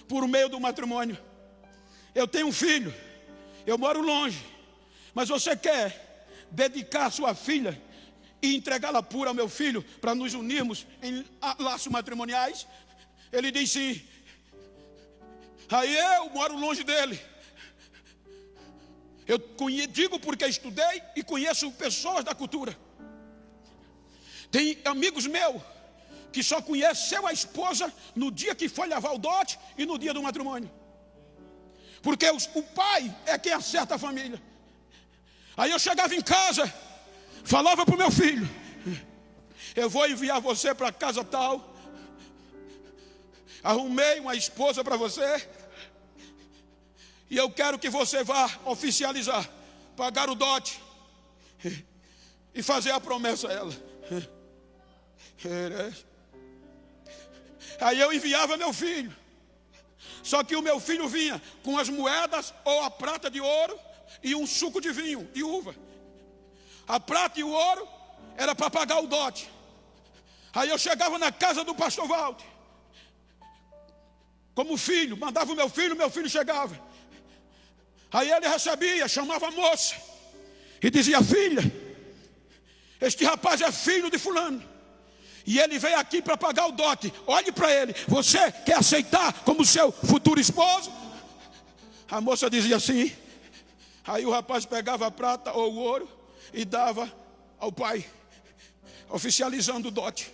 por meio do matrimônio. Eu tenho um filho, eu moro longe, mas você quer dedicar a sua filha e entregá-la pura ao meu filho para nos unirmos em laços matrimoniais? Ele diz sim. Aí eu moro longe dele. Eu digo porque estudei e conheço pessoas da cultura. Tem amigos meus que só conheceu a esposa no dia que foi levar o dote e no dia do matrimônio. Porque o pai é quem acerta a família. Aí eu chegava em casa, falava para o meu filho: eu vou enviar você para casa tal. Arrumei uma esposa para você. E eu quero que você vá oficializar, pagar o dote e fazer a promessa a ela. Aí eu enviava meu filho. Só que o meu filho vinha com as moedas ou a prata de ouro e um suco de vinho, de uva. A prata e o ouro era para pagar o dote. Aí eu chegava na casa do pastor Walter, como filho, mandava o meu filho chegava. Aí ele recebia, chamava a moça e dizia: filha, este rapaz é filho de fulano e ele veio aqui para pagar o dote. Olhe para ele, você quer aceitar como seu futuro esposo? A moça dizia sim. Aí o rapaz pegava a prata ou o ouro e dava ao pai, oficializando o dote.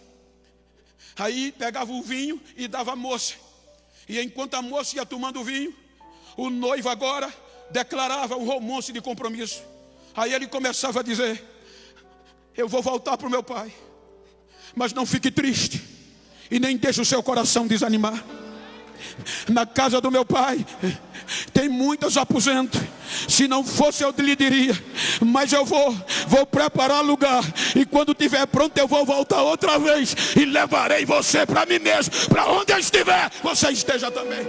Aí pegava o vinho e dava à moça. E enquanto a moça ia tomando o vinho, o noivo agora declarava um romance de compromisso. Aí ele começava a dizer: eu vou voltar para o meu pai, mas não fique triste e nem deixe o seu coração desanimar. Na casa do meu pai tem muitos aposentos. Se não fosse eu lhe diria, mas eu vou preparar lugar, e quando estiver pronto eu vou voltar outra vez e levarei você para mim mesmo. Para onde eu estiver, você esteja também.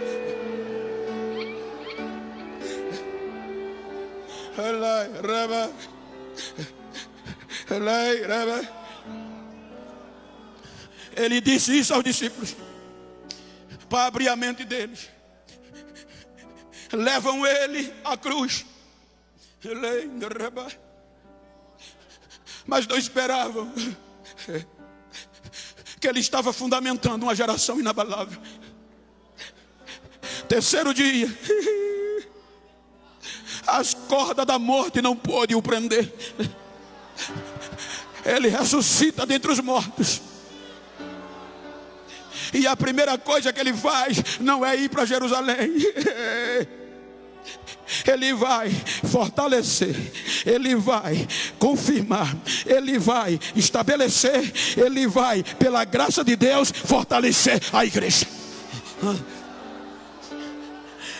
Ele disse isso aos discípulos para abrir a mente deles. Levam ele à cruz, mas não esperavam que ele estava fundamentando uma geração inabalável. Terceiro dia, as cordas da morte não pôde o prender. Ele ressuscita dentre os mortos E a primeira coisa que ele faz não é ir para Jerusalém. Ele vai fortalecer, ele vai confirmar, ele vai estabelecer, ele vai, pela graça de Deus, fortalecer a igreja.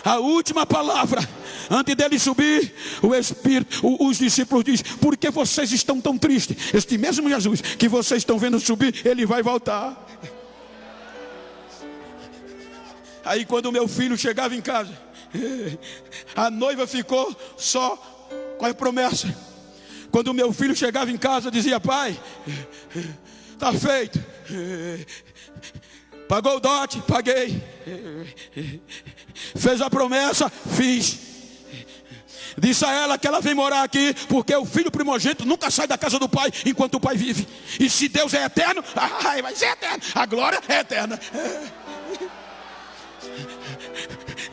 A última palavra, antes dele subir, o Espírito, os discípulos dizem: por que vocês estão tão tristes? Este mesmo Jesus que vocês estão vendo subir, ele vai voltar. Aí quando o meu filho chegava em casa, a noiva ficou só com a promessa. Quando o meu filho chegava em casa, dizia: pai, está feito. Pagou o dote? Paguei. Fez a promessa? Fiz. Disse a ela que ela vem morar aqui porque o filho primogênito nunca sai da casa do pai enquanto o pai vive. E se Deus é eterno, vai ser eterno. A glória é eterna.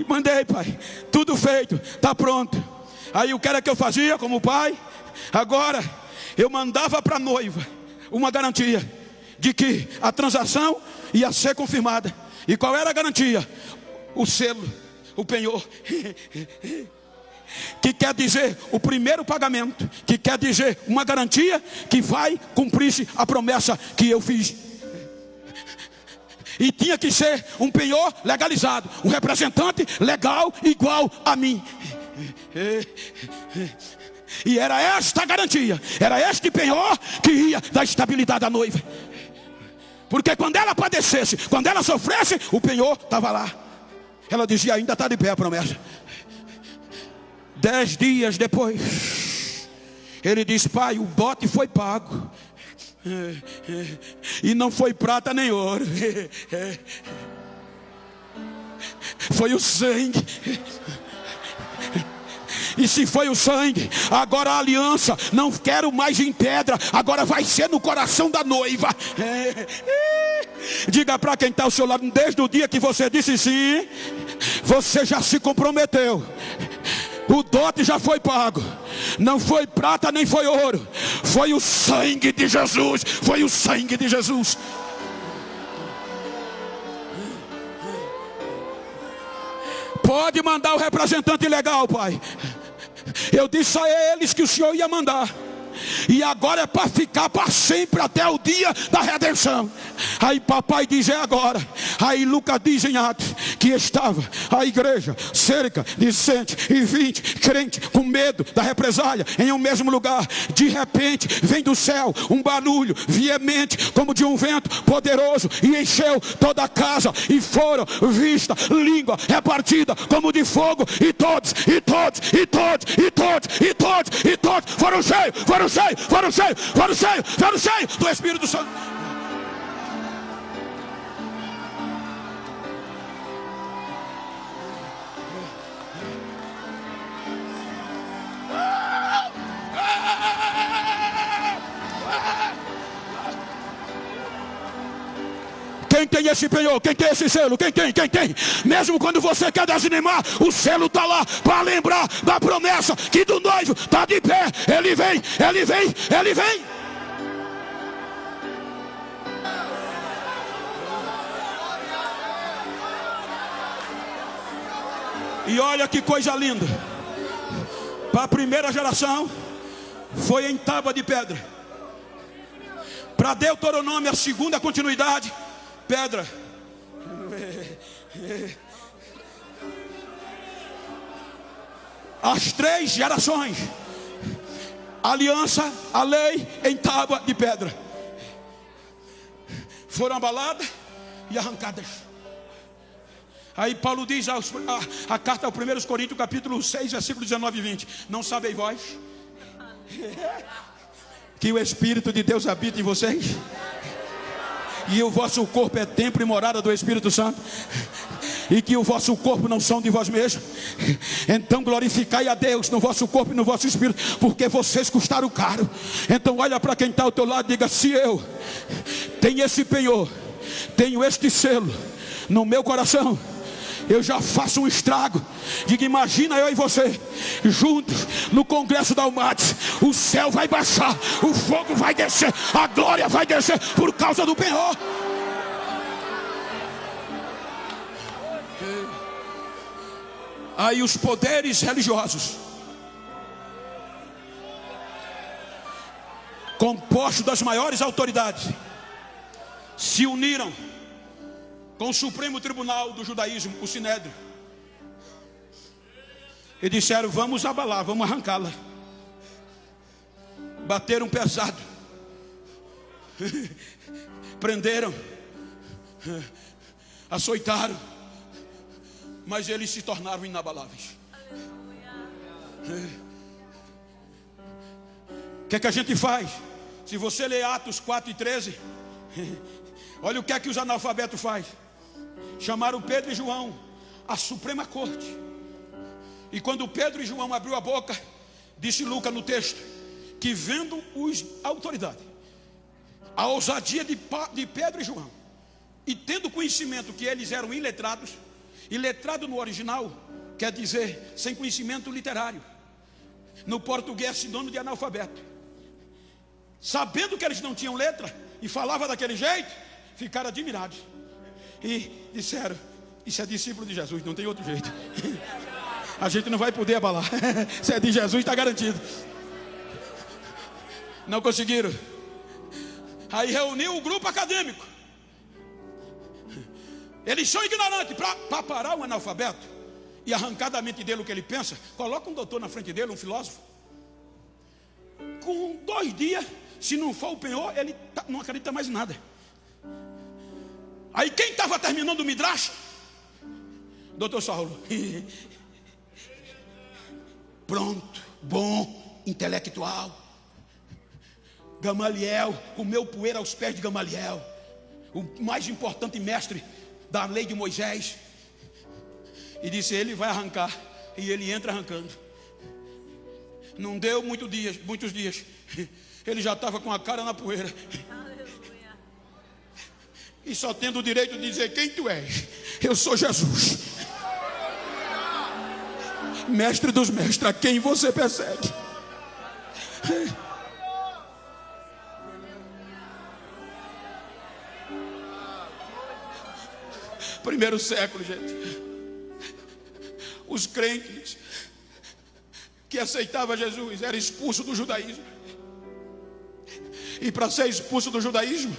Mandei, pai, tudo feito, está pronto. Aí o que era que eu fazia como pai? Agora eu mandava para a noiva uma garantia de que a transação ia ser confirmada. E qual era a garantia? O selo, o penhor, que quer dizer o primeiro pagamento, que quer dizer uma garantia que vai cumprir-se a promessa que eu fiz. E tinha que ser um penhor legalizado, um representante legal igual a mim. E era esta garantia, era este penhor que ia dar estabilidade à noiva. Porque quando ela padecesse, quando ela sofresse, o penhor estava lá. Ela dizia: ainda está de pé a promessa. 10 dias depois, ele disse: pai, o dote foi pago. E não foi prata nem ouro, foi o sangue. E se foi o sangue, agora a aliança não quero mais em pedra, agora vai ser no coração da noiva. Diga para quem está ao seu lado: desde o dia que você disse sim, você já se comprometeu. O dote já foi pago. Não foi prata nem foi ouro, foi o sangue de Jesus. Foi o sangue de Jesus. Pode mandar o representante legal, pai. Eu disse a eles que o Senhor ia mandar. E agora é para ficar para sempre até o dia da redenção. Aí papai diz: é agora. Aí Lucas diz em Atos que estava a igreja, cerca de 120 crentes, com medo da represália, em um mesmo lugar. De repente vem do céu um barulho veemente, como de um vento poderoso, e encheu toda a casa. E foram vistas língua repartida como de fogo. E todos foram cheios do Espírito Santo. Quem tem esse penhor? Quem tem esse selo? Quem tem? Mesmo quando você quer desanimar, o selo está lá para lembrar da promessa que do noivo está de pé. Ele vem. E olha que coisa linda. Para a primeira geração foi em tábua de pedra. Para Deuteronômio, a segunda continuidade, pedra. As 3 gerações, aliança, a lei em tábua de pedra, foram abaladas e arrancadas. Aí Paulo diz a carta aos 1 Coríntios, capítulo 6, versículos 19 e 20: não sabeis vós que o Espírito de Deus habita em vocês, e o vosso corpo é templo e morada do Espírito Santo, e que o vosso corpo não são de vós mesmos? Então glorificai a Deus no vosso corpo e no vosso espírito, porque vocês custaram caro. Então olha para quem está ao teu lado e diga: se eu tenho esse penhor, tenho este selo no meu coração, eu já faço um estrago. Diga: imagina eu e você juntos no congresso da Almates. O céu vai baixar, o fogo vai descer, a glória vai descer por causa do penhor. Aí os poderes religiosos, compostos das maiores autoridades, se uniram com o Supremo Tribunal do Judaísmo, o Sinédrio, e disseram: vamos abalar, vamos arrancá-la. Bateram pesado, prenderam, açoitaram, mas eles se tornaram inabaláveis. O que é que a gente faz? Se você ler Atos 4:13, olha o que é que os analfabetos fazem. Chamaram Pedro e João à Suprema Corte, e quando Pedro e João abriu a boca, disse Lucas no texto, que vendo a autoridade, a ousadia de Pedro e João, e tendo conhecimento que eles eram iletrados, e letrado no original quer dizer sem conhecimento literário, no português é sinônimo de analfabeto, sabendo que eles não tinham letra e falavam daquele jeito, ficaram admirados e disseram: isso é discípulo de Jesus, não tem outro jeito. A gente não vai poder abalar. Se é de Jesus, está garantido. Não conseguiram. Aí reuniu o grupo acadêmico. Eles são ignorantes. Para parar um analfabeto e arrancar da mente dele o que ele pensa, coloca um doutor na frente dele, um filósofo. Com 2 dias, se não for o penhor, ele não acredita mais em nada. Aí quem estava terminando o Midrash? Doutor Saulo. Pronto, bom, intelectual. Gamaliel, comeu poeira aos pés de Gamaliel, o mais importante mestre da lei de Moisés. E disse: ele vai arrancar. E ele entra arrancando. Não deu muitos dias, ele já estava com a cara na poeira. Aleluia. E só tendo o direito de dizer: quem tu és? Eu sou Jesus, mestre dos mestres, a quem você persegue. Primeiro século, gente, os crentes que aceitavam Jesus eram expulsos do judaísmo. E para ser expulso do judaísmo,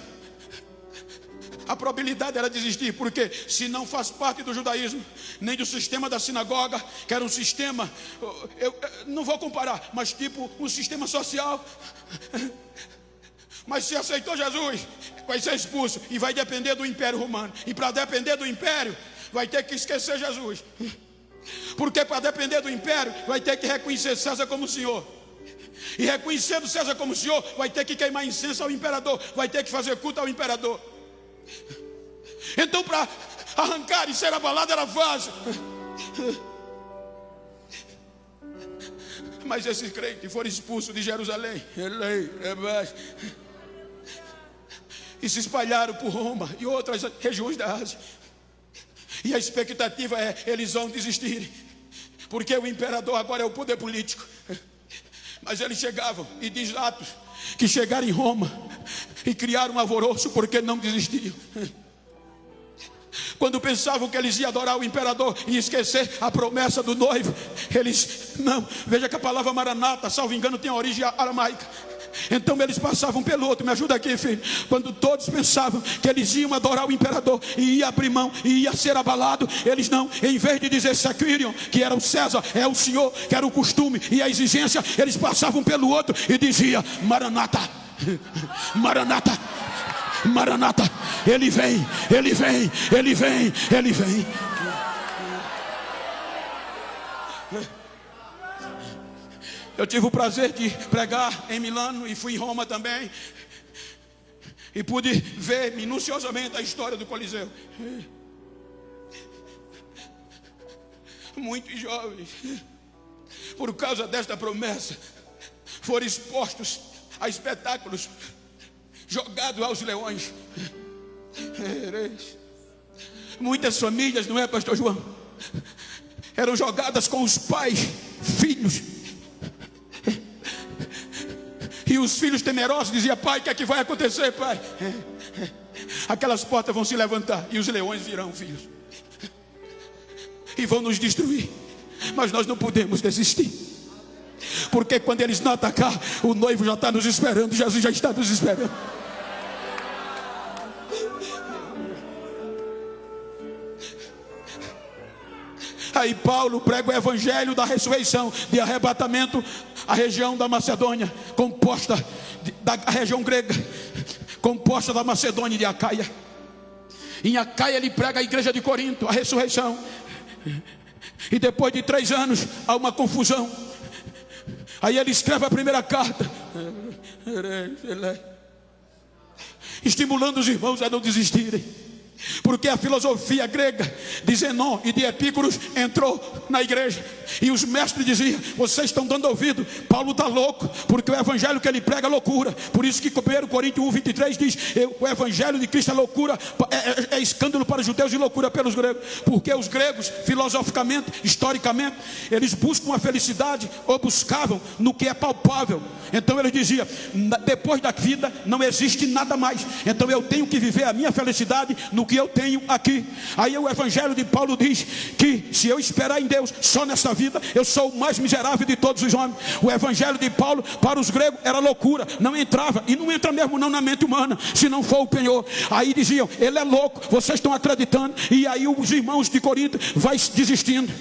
a probabilidade era desistir, porque se não faz parte do judaísmo, nem do sistema da sinagoga, que era um sistema, eu não vou comparar, mas tipo um sistema social. Mas se aceitou Jesus, vai ser expulso e vai depender do Império Romano. E para depender do Império, vai ter que esquecer Jesus. Porque para depender do Império, vai ter que reconhecer César como Senhor. E reconhecendo César como Senhor, vai ter que queimar incenso ao Imperador, vai ter que fazer culto ao Imperador. Então, para arrancar e ser abalado era fácil. Mas esses crentes foram expulsos de Jerusalém e se espalharam por Roma e outras regiões da Ásia. E a expectativa é: eles vão desistir, porque o imperador agora é o poder político. Mas eles chegavam, e diz Atos que chegaram em Roma e criaram um alvoroço porque não desistiam. Quando pensavam que eles iam adorar o imperador e esquecer a promessa do noivo, eles não. Veja que a palavra maranata, salvo engano, tem a origem aramaica. Então eles passavam pelo outro. Me ajuda aqui, filho. Quando todos pensavam que eles iam adorar o imperador e ia abrir mão e ia ser abalado, eles não. Em vez de dizer Sequirion, que era o César, é o Senhor, que era o costume e a exigência, eles passavam pelo outro e diziam: Maranata, Maranata, Maranata. Ele vem, ele vem, ele vem, ele vem. Eu tive o prazer de pregar em Milano e fui em Roma também. E pude ver minuciosamente a história do Coliseu. Muitos jovens, por causa desta promessa, foram expostos a espetáculos, jogados aos leões. Muitas famílias, não é, pastor João? Eram jogadas com os pais, filhos. E os filhos temerosos diziam: pai, o que é que vai acontecer, pai? Aquelas portas vão se levantar e os leões virão, filhos, e vão nos destruir. mas nós não podemos desistir, porque quando eles nos atacar, o noivo já está nos esperando, Jesus já está nos esperando. Aí Paulo prega o evangelho da ressurreição, de arrebatamento, a região da Macedônia, composta da região grega, composta da Macedônia e de Acaia. Em Acaia ele prega a igreja de Corinto, a ressurreição. E depois de 3 anos há uma confusão. Aí ele escreve a primeira carta, estimulando os irmãos a não desistirem, porque a filosofia grega de Zenão e de Epícuros entrou na igreja, e os mestres diziam: vocês estão dando ouvido, Paulo está louco, porque o evangelho que ele prega é loucura. Por isso que 1 Coríntios 1:23 diz: o evangelho de Cristo é loucura, é escândalo para os judeus e loucura pelos gregos. Porque os gregos, filosoficamente, historicamente, eles buscam a felicidade, ou buscavam no que é palpável. Então ele dizia: depois da vida não existe nada mais, então eu tenho que viver a minha felicidade no que eu tenho aqui. Aí o evangelho de Paulo diz que se eu esperar em Deus só nessa vida, eu sou o mais miserável de todos os homens. O evangelho de Paulo para os gregos era loucura, não entrava, e não entra mesmo não na mente humana, se não for o penhor. Aí diziam: ele é louco, vocês estão acreditando. E aí os irmãos de Corinto vai desistindo.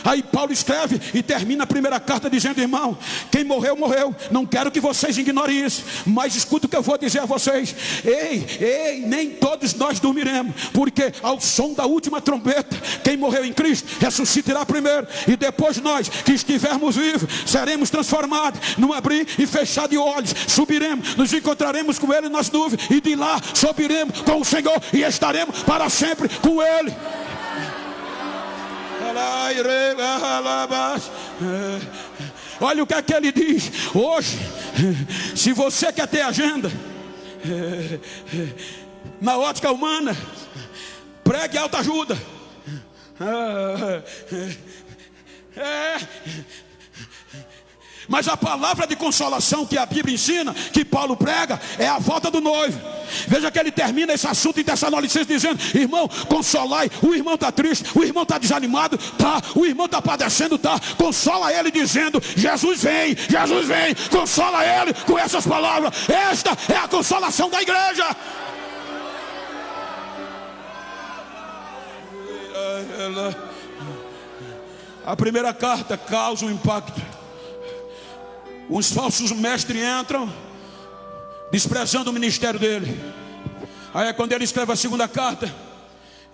Aí Paulo escreve e termina a primeira carta dizendo: irmão, quem morreu, morreu. Não quero que vocês ignorem isso, mas escuta o que eu vou dizer a vocês. Ei, nem todos nós dormiremos, porque ao som da última trombeta, quem morreu em Cristo ressuscitará primeiro, e depois nós que estivermos vivos seremos transformados num abrir e fechar de olhos. Subiremos, nos encontraremos com Ele nas nuvens, e de lá subiremos com o Senhor e estaremos para sempre com Ele. Olha o que é que ele diz hoje. Se você quer ter agenda na ótica humana, pregue autoajuda. Mas a palavra de consolação que a Bíblia ensina, que Paulo prega, é a volta do noivo. Veja que ele termina esse assunto em Tessalonicenses dizendo: irmão, consolai. O irmão está triste, o irmão está desanimado, tá. O irmão está padecendo, tá. Consola ele dizendo: Jesus vem, Jesus vem. Consola ele com essas palavras. Esta é a consolação da igreja. A primeira carta causa um impacto. Os falsos mestres entram, desprezando o ministério dele. Aí é quando ele escreve a segunda carta,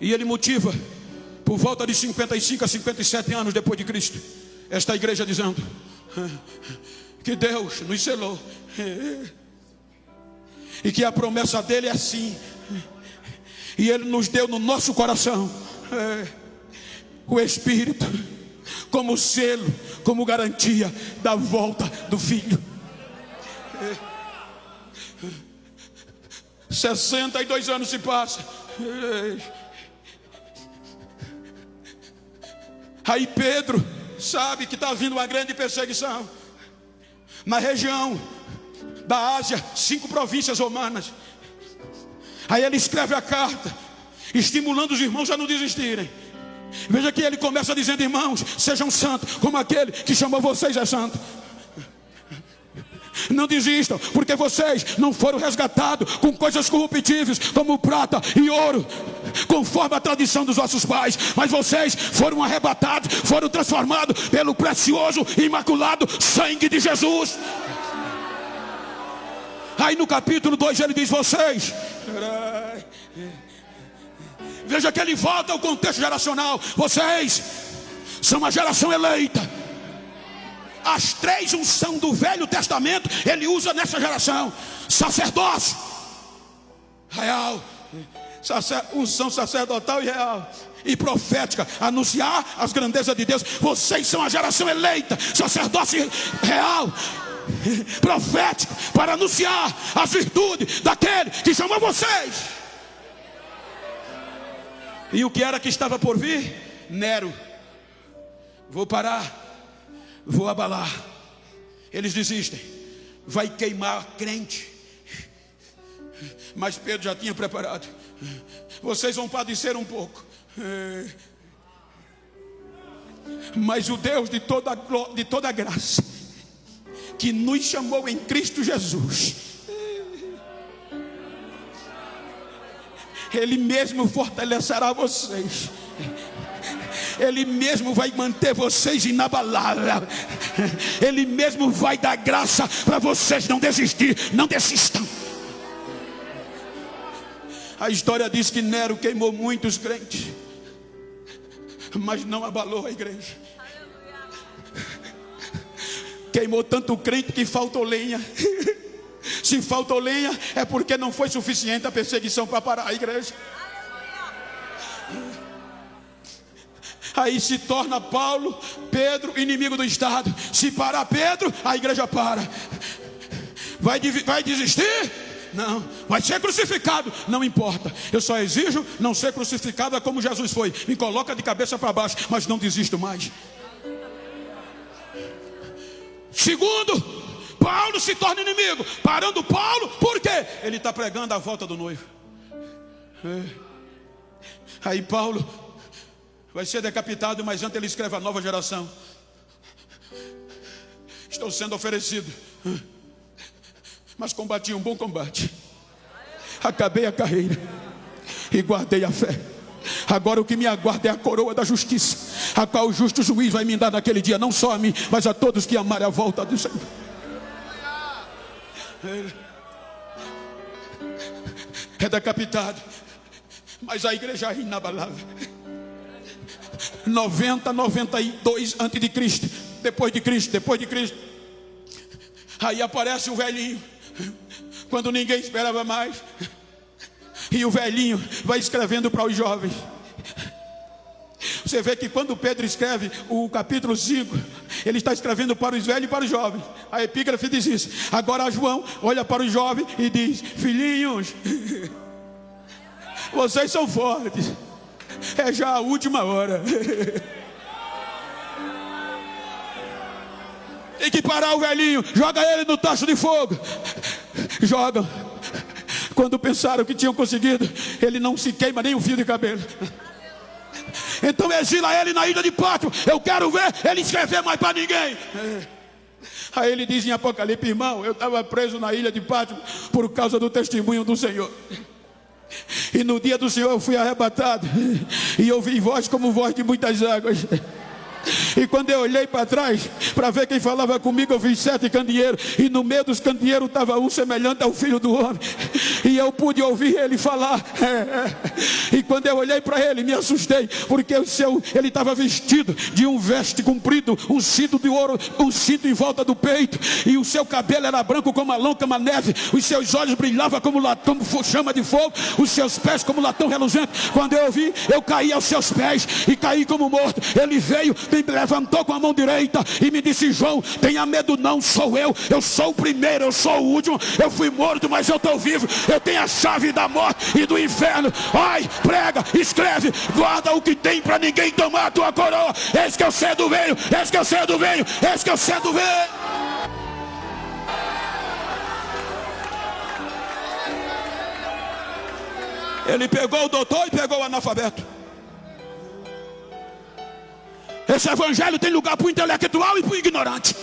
e ele motiva, por volta de 55 a 57 anos depois de Cristo, esta igreja dizendo que Deus nos selou, e que a promessa dele é assim, e ele nos deu no nosso coração o Espírito, como selo, como garantia da volta do Filho. 62 anos se passam. Aí Pedro sabe que está vindo uma grande perseguição na região da Ásia, 5 províncias romanas. Aí ele escreve a carta, estimulando os irmãos a não desistirem. Veja que ele começa dizendo: irmãos, sejam santos, como aquele que chamou vocês é santo. Não desistam, porque vocês não foram resgatados com coisas corruptíveis, como prata e ouro, conforme a tradição dos vossos pais, mas vocês foram arrebatados, foram transformados pelo precioso e imaculado sangue de Jesus. Aí no capítulo 2 ele diz: vocês... Veja que ele volta ao contexto geracional. Vocês são uma geração eleita. As 3 unções do Velho Testamento ele usa nessa geração: sacerdócio real, unção sacerdotal e real, e profética, anunciar as grandezas de Deus. Vocês são a geração eleita, sacerdócio real, profético, para anunciar as virtudes daquele que chamou vocês. E o que era que estava por vir? Nero. Vou parar, vou abalar. Eles desistem. Vai queimar crente. Mas Pedro já tinha preparado: vocês vão padecer um pouco. Mas o Deus de toda graça, que nos chamou em Cristo Jesus, Ele mesmo fortalecerá vocês. Ele mesmo vai manter vocês inabaláveis. Ele mesmo vai dar graça para vocês não desistir. Não desistam. A história diz que Nero queimou muitos crentes, mas não abalou a igreja. Queimou tanto crente que faltou lenha. Se faltou lenha, é porque não foi suficiente a perseguição para parar a igreja. Aí se torna Paulo, Pedro, inimigo do Estado. Se parar Pedro, a igreja para. Vai desistir? Não. Vai ser crucificado? Não importa. Eu só exijo não ser crucificado como Jesus foi. Me coloca de cabeça para baixo, mas não desisto mais. Segundo, Paulo se torna inimigo. Parando Paulo, por quê? Ele está pregando a volta do noivo. Aí Paulo vai ser decapitado, mas antes ele escreve a nova geração. Estou sendo oferecido, mas combati um bom combate. Acabei a carreira e guardei a fé. Agora o que me aguarda é a coroa da justiça, a qual o justo juiz vai me dar naquele dia, não só a mim, mas a todos que amarem a volta do Senhor. É decapitado, mas a igreja é inabalável. 92 antes de Cristo, depois de Cristo. Aí aparece o velhinho, quando ninguém esperava mais. E o velhinho vai escrevendo para os jovens. Você vê que quando Pedro escreve o capítulo 5, ele está escrevendo para os velhos e para os jovens. A epígrafe diz isso. Agora João olha para os jovens e diz: filhinhos, vocês são fortes, é já a última hora. Tem que parar o velhinho, joga ele no tacho de fogo. Jogam. Quando pensaram que tinham conseguido, ele não se queima nem um fio de cabelo. Então exila ele na ilha de Pátmos. Eu quero ver ele escrever mais para ninguém. Aí ele diz em Apocalipse: irmão, eu estava preso na ilha de Pátmos por causa do testemunho do Senhor. E no dia do Senhor eu fui arrebatado, e ouvi voz como voz de muitas águas. E quando eu olhei para trás para ver quem falava comigo, eu vi 7 candeeiros, e no meio dos candeeiros estava um semelhante ao Filho do Homem, e eu pude ouvir ele falar. E quando eu olhei para ele, me assustei, porque ele estava vestido de um veste comprido, um cinto de ouro, um cinto em volta do peito, e o seu cabelo era branco como a lã, como a neve, os seus olhos brilhavam como chama de fogo, os seus pés como latão reluzente. Quando eu ouvi, eu caí aos seus pés e caí como morto. Ele veio, me levantou com a mão direita e me disse: João, tenha medo não, sou eu sou o primeiro, eu sou o último, eu fui morto, mas eu estou vivo, eu tenho a chave da morte e do inferno. Ai, prega, escreve, guarda o que tem para ninguém tomar a tua coroa. Eis que eu cedo venho, eis que eu cedo venho, eis que eu cedo venho. Ele pegou o doutor e pegou o analfabeto. Esse evangelho tem lugar para o intelectual e para o ignorante.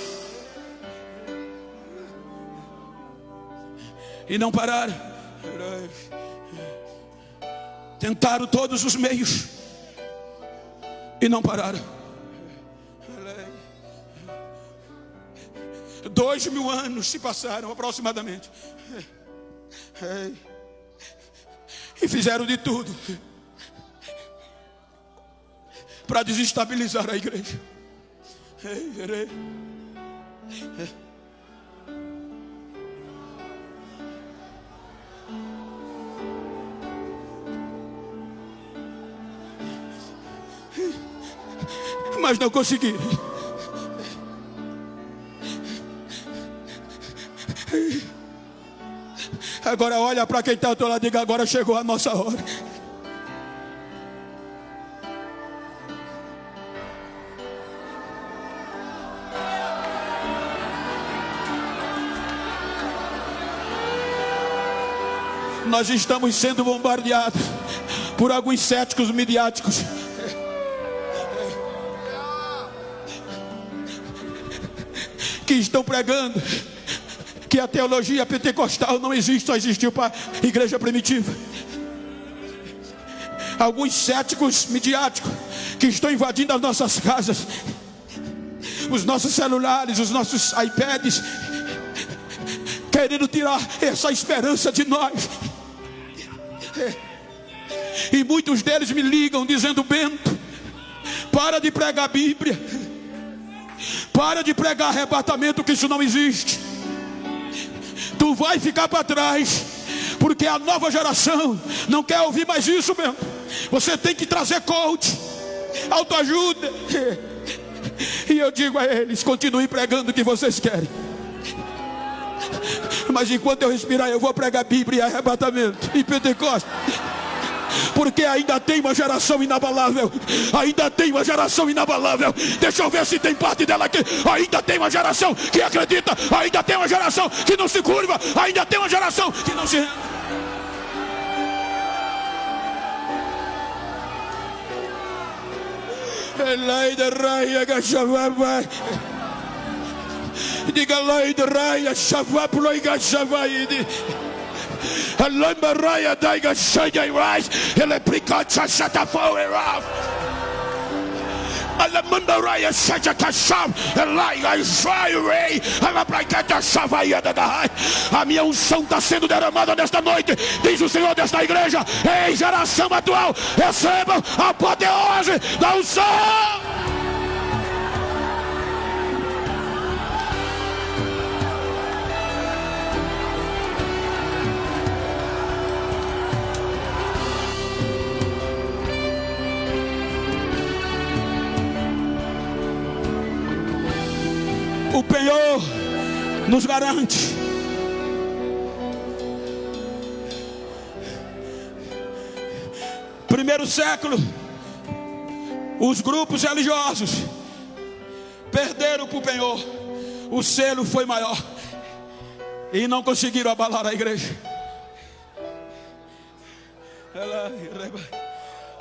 E não pararam. Tentaram todos os meios e não pararam. 2000 anos se passaram aproximadamente, e fizeram de tudo para desestabilizar a igreja. Mas não conseguiram. Agora olha para quem está ao teu lado e diga: agora chegou a nossa hora. Nós estamos sendo bombardeados por alguns céticos midiáticos. que estão pregando que a teologia pentecostal não existe, só existiu para a igreja primitiva. Alguns céticos midiáticos que estão invadindo as nossas casas, os nossos celulares, os nossos iPads, querendo tirar essa esperança de nós. E muitos deles me ligam dizendo: Bento, para de pregar a Bíblia, para de pregar arrebatamento, que isso não existe. Tu vai ficar para trás, porque a nova geração não quer ouvir mais isso mesmo. Você tem que trazer coach, autoajuda. E eu digo a eles: continuem pregando o que vocês querem, mas enquanto eu respirar, eu vou pregar Bíblia e arrebatamento e Pentecostes. Porque ainda tem uma geração inabalável. Ainda tem uma geração inabalável. Deixa eu ver se tem parte dela aqui. Ainda tem uma geração que acredita. Ainda tem uma geração que não se curva. Ainda tem uma geração que não se rende. Diga lá e raia, chavá, ploiga, chavaide. A lambaraya daiga shaya rise, ele pricacha shata power off. A lambaraya shaya kasham, elaiga shaya, ela pricacha shavaya da gai. A minha unção está sendo derramada nesta noite, diz o Senhor desta igreja. Ei, geração atual, recebam a apoteose da unção. O penhor nos garante. Primeiro século, os grupos religiosos perderam para o penhor. O selo foi maior e não conseguiram abalar a igreja.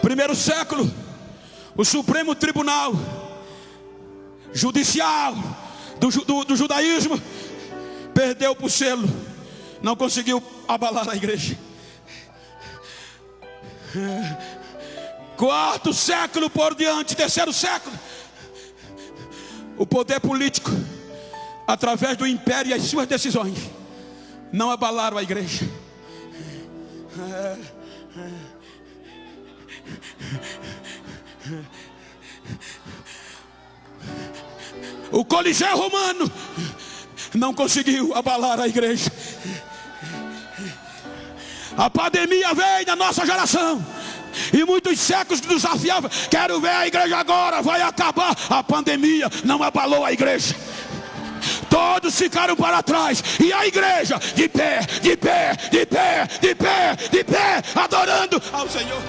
Primeiro século, o Supremo Tribunal Judicial do judaísmo perdeu para o selo, não conseguiu abalar a igreja. Quarto século por diante, terceiro século, o poder político, através do império e as suas decisões, não abalaram a igreja. O Coliseu Romano não conseguiu abalar a igreja. A pandemia veio na nossa geração e muitos séculos desafiavam: quero ver a igreja agora, vai acabar. A pandemia não abalou a igreja. Todos ficaram para trás e a igreja de pé, de pé, de pé, de pé, de pé, adorando ao Senhor.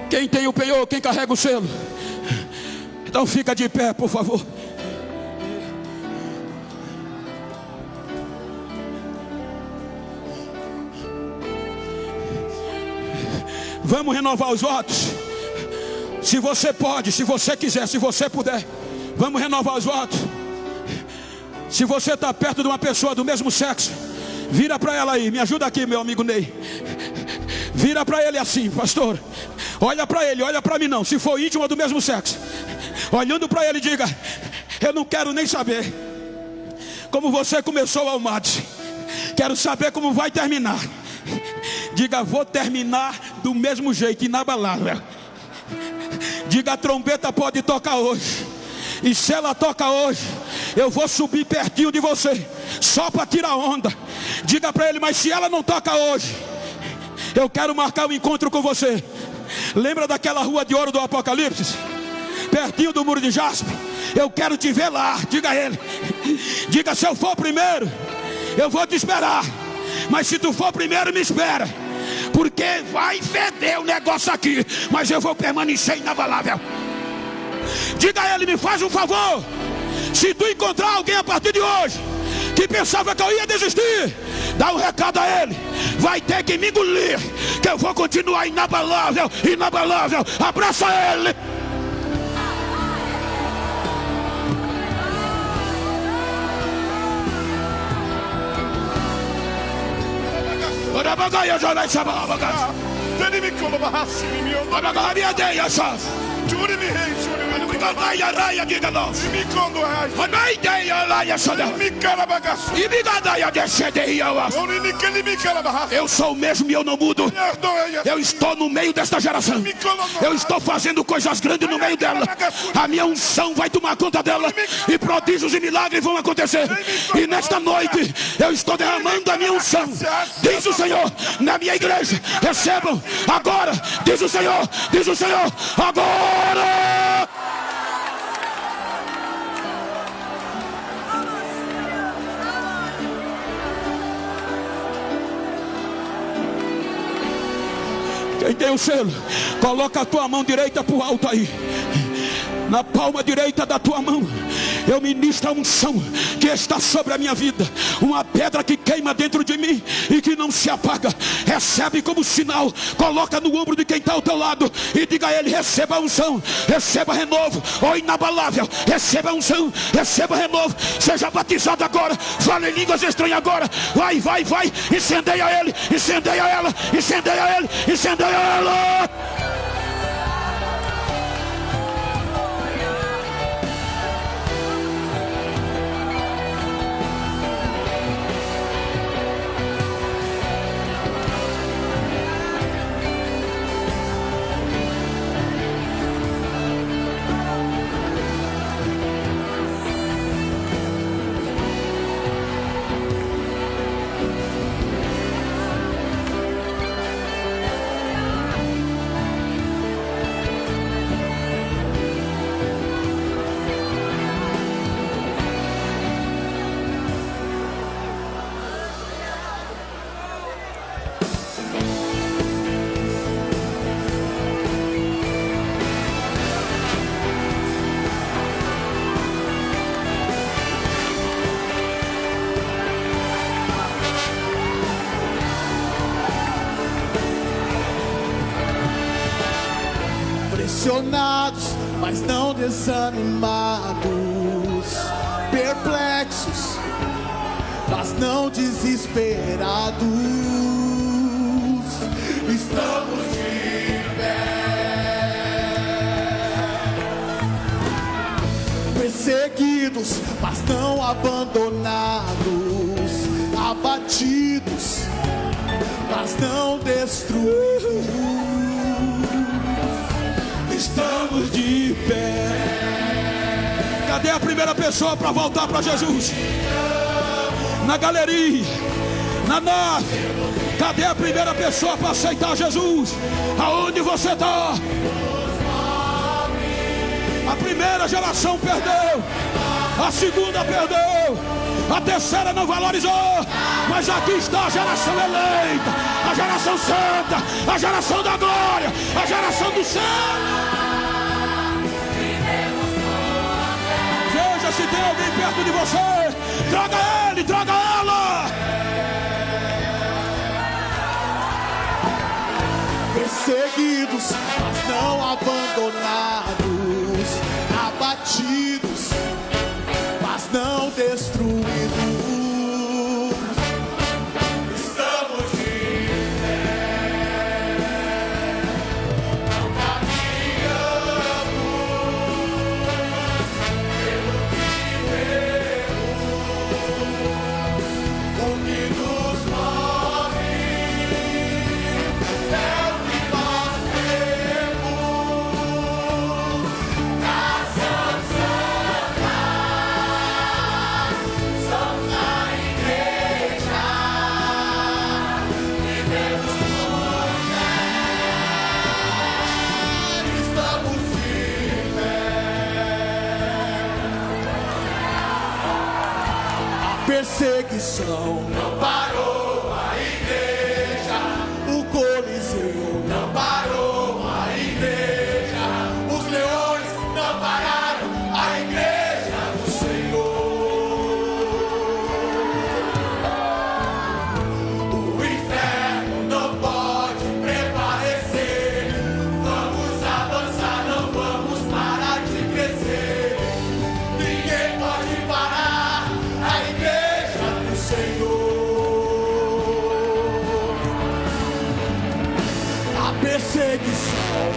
Quem tem o penhor, quem carrega o selo, então fica de pé, por favor. Vamos renovar os votos. Se você pode, se você quiser, se você puder, vamos renovar os votos. Se você está perto de uma pessoa do mesmo sexo, vira para ela aí, me ajuda aqui, meu amigo Ney. Vira para ele assim: pastor, olha para ele, olha para mim não. Se for íntimo do mesmo sexo, olhando para ele, diga: eu não quero nem saber como você começou ao mate, quero saber como vai terminar. Diga: vou terminar do mesmo jeito, inabalável. Diga: a trombeta pode tocar hoje, e se ela toca hoje, eu vou subir pertinho de você, só para tirar onda. Diga para ele: mas se ela não toca hoje, eu quero marcar um encontro com você. Lembra daquela rua de ouro do Apocalipse? Pertinho do muro de jaspe? Eu quero te ver lá. Diga a ele. Diga: se eu for primeiro, eu vou te esperar. Mas se tu for primeiro, me espera. Porque vai feder o negócio aqui, mas eu vou permanecer inabalável. Diga a ele: me faz um favor. Se tu encontrar alguém a partir de hoje que pensava que eu ia desistir, dá um recado a ele: vai ter que me engolir, que eu vou continuar inabalável, inabalável. Abraça ele. Eu sou o mesmo e eu não mudo. Eu estou no meio desta geração. Eu estou fazendo coisas grandes no meio dela. A minha unção vai tomar conta dela. E prodígios e milagres vão acontecer. E nesta noite eu estou derramando a minha unção. Diz o Senhor, na minha igreja. Recebam agora. Diz o Senhor, agora. Quem tem o selo, coloca a tua mão direita para o alto aí. Na palma direita da tua mão, eu ministro a unção que está sobre a minha vida. Uma pedra que queima dentro de mim e que não se apaga. Recebe como sinal, coloca no ombro de quem está ao teu lado e diga a ele: receba a unção, receba renovo. Ó inabalável, receba a unção, receba renovo. Seja batizado agora, fale em línguas estranhas agora. Vai, incendeia ele, incendeia ela, incendeia ele, incendeia ela. Pressionados, mas não desanimados, perplexos, mas não desesperados. Estamos de pé, perseguidos, mas não abandonados, abatidos, mas não destruídos. Estamos de pé. Cadê a primeira pessoa para voltar para Jesus? Na galeria, na nave. Cadê a primeira pessoa para aceitar Jesus? Aonde você está? A primeira geração perdeu, a segunda perdeu, a terceira não valorizou. Mas aqui está a geração eleita, a geração santa, a geração da glória, a geração do céu. Veja se tem alguém perto de você. Traga ele, traga ela. Perseguidos, mas não abandonados, abatidos, mas não destruídos. Estamos de pé, não caminhamos pelo que vemos, o que nos move é o que nós temos. Nação Santa, somos a igreja, vivemos por fé, estamos de pé. A perseguição não parou a igreja, o Coliseu não parou a igreja, os leões não pararam a igreja do Senhor. O inferno não pode prevalecer. Vamos avançar, não vamos parar de crescer. Ninguém pode parar a igreja do Senhor. perseguição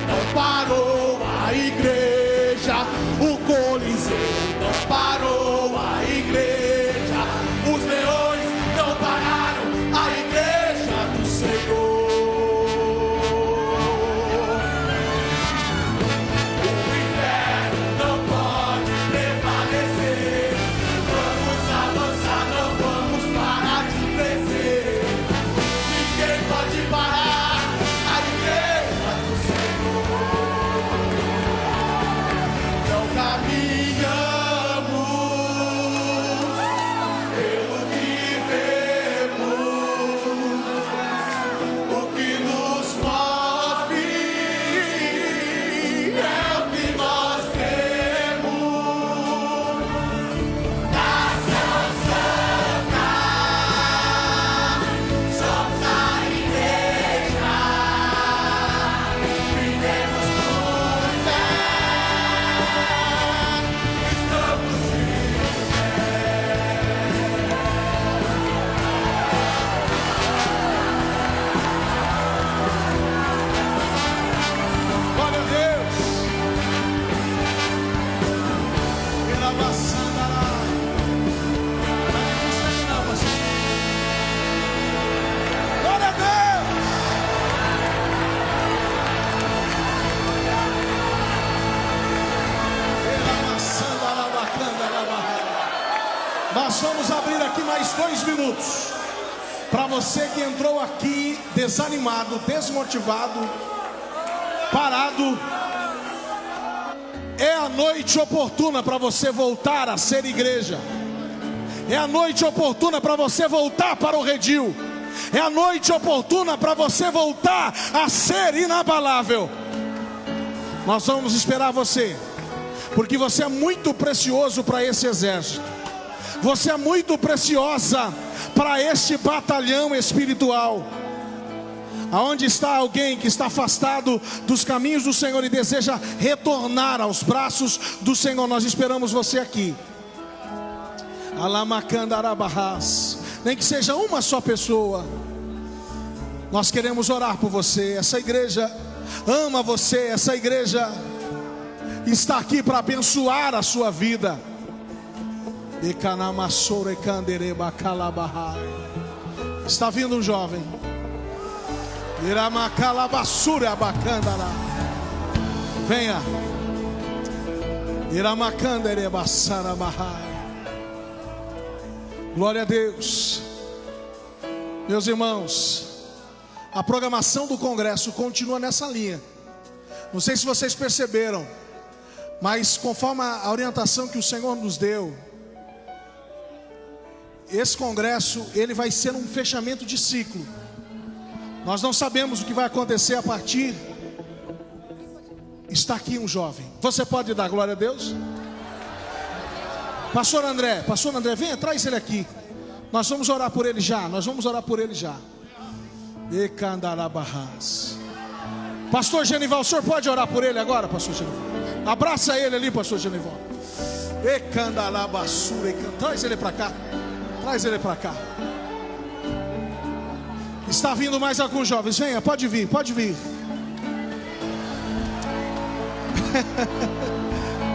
não parou a igreja, o Coliseu não parou a igreja, os leões não pararam a igreja do Senhor. O inferno não pode prevalecer, vamos avançar, não vamos parar de crescer. Ninguém pode parar a igreja do Senhor. Não caminhamos pelo que vemos, o que nos move é o que nós temos. Nação Santa, somos a igreja, vivemos por fé, estamos glória a Deus. Pela maçã glória a Deus. Pela maçã nós vamos abrir aqui mais 2 minutos para você que entrou aqui desanimado, desmotivado, parado. É a noite oportuna para você voltar a ser igreja. É a noite oportuna para você voltar para o redil. É a noite oportuna para você voltar a ser inabalável. Nós vamos esperar você, porque você é muito precioso para esse exército. Você é muito preciosa para este batalhão espiritual. Aonde está alguém que está afastado dos caminhos do Senhor e deseja retornar aos braços do Senhor, nós esperamos você aqui. Alamacandarabahas. Nem que seja uma só pessoa, nós queremos orar por você. Essa igreja ama você, essa igreja está aqui para abençoar a sua vida. Está vindo um jovem. Venha. Glória a Deus. Meus irmãos, a programação do congresso continua nessa linha. Não sei se vocês perceberam, mas conforme a orientação que o Senhor nos deu, esse congresso, ele vai ser um fechamento de ciclo. Nós não sabemos o que vai acontecer a partir. Está aqui um jovem. Você pode dar glória a Deus? Pastor André, venha, traz ele aqui. Nós vamos orar por ele já. Pastor Genival, o senhor pode orar por ele agora, pastor Genival? Abraça ele ali, pastor Genival. Traz ele para cá. Está vindo mais alguns jovens. Venha, pode vir.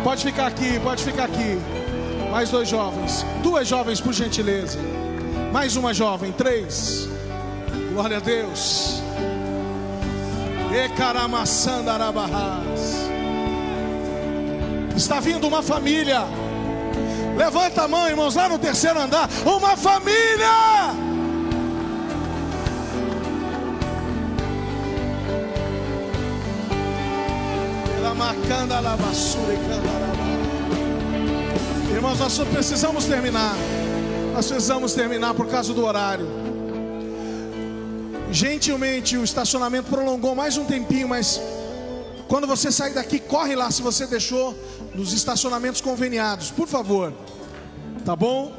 Pode ficar aqui. Mais 2 jovens. 2 jovens, por gentileza. Mais uma jovem. 3. Glória a Deus. Está vindo uma família. Levanta a mão, irmãos, lá no 3º andar. Uma família. Irmãos, nós precisamos terminar por causa do horário. Gentilmente o estacionamento prolongou mais um tempinho, mas quando você sair daqui, corre lá se você deixou nos estacionamentos conveniados, por favor. Tá bom?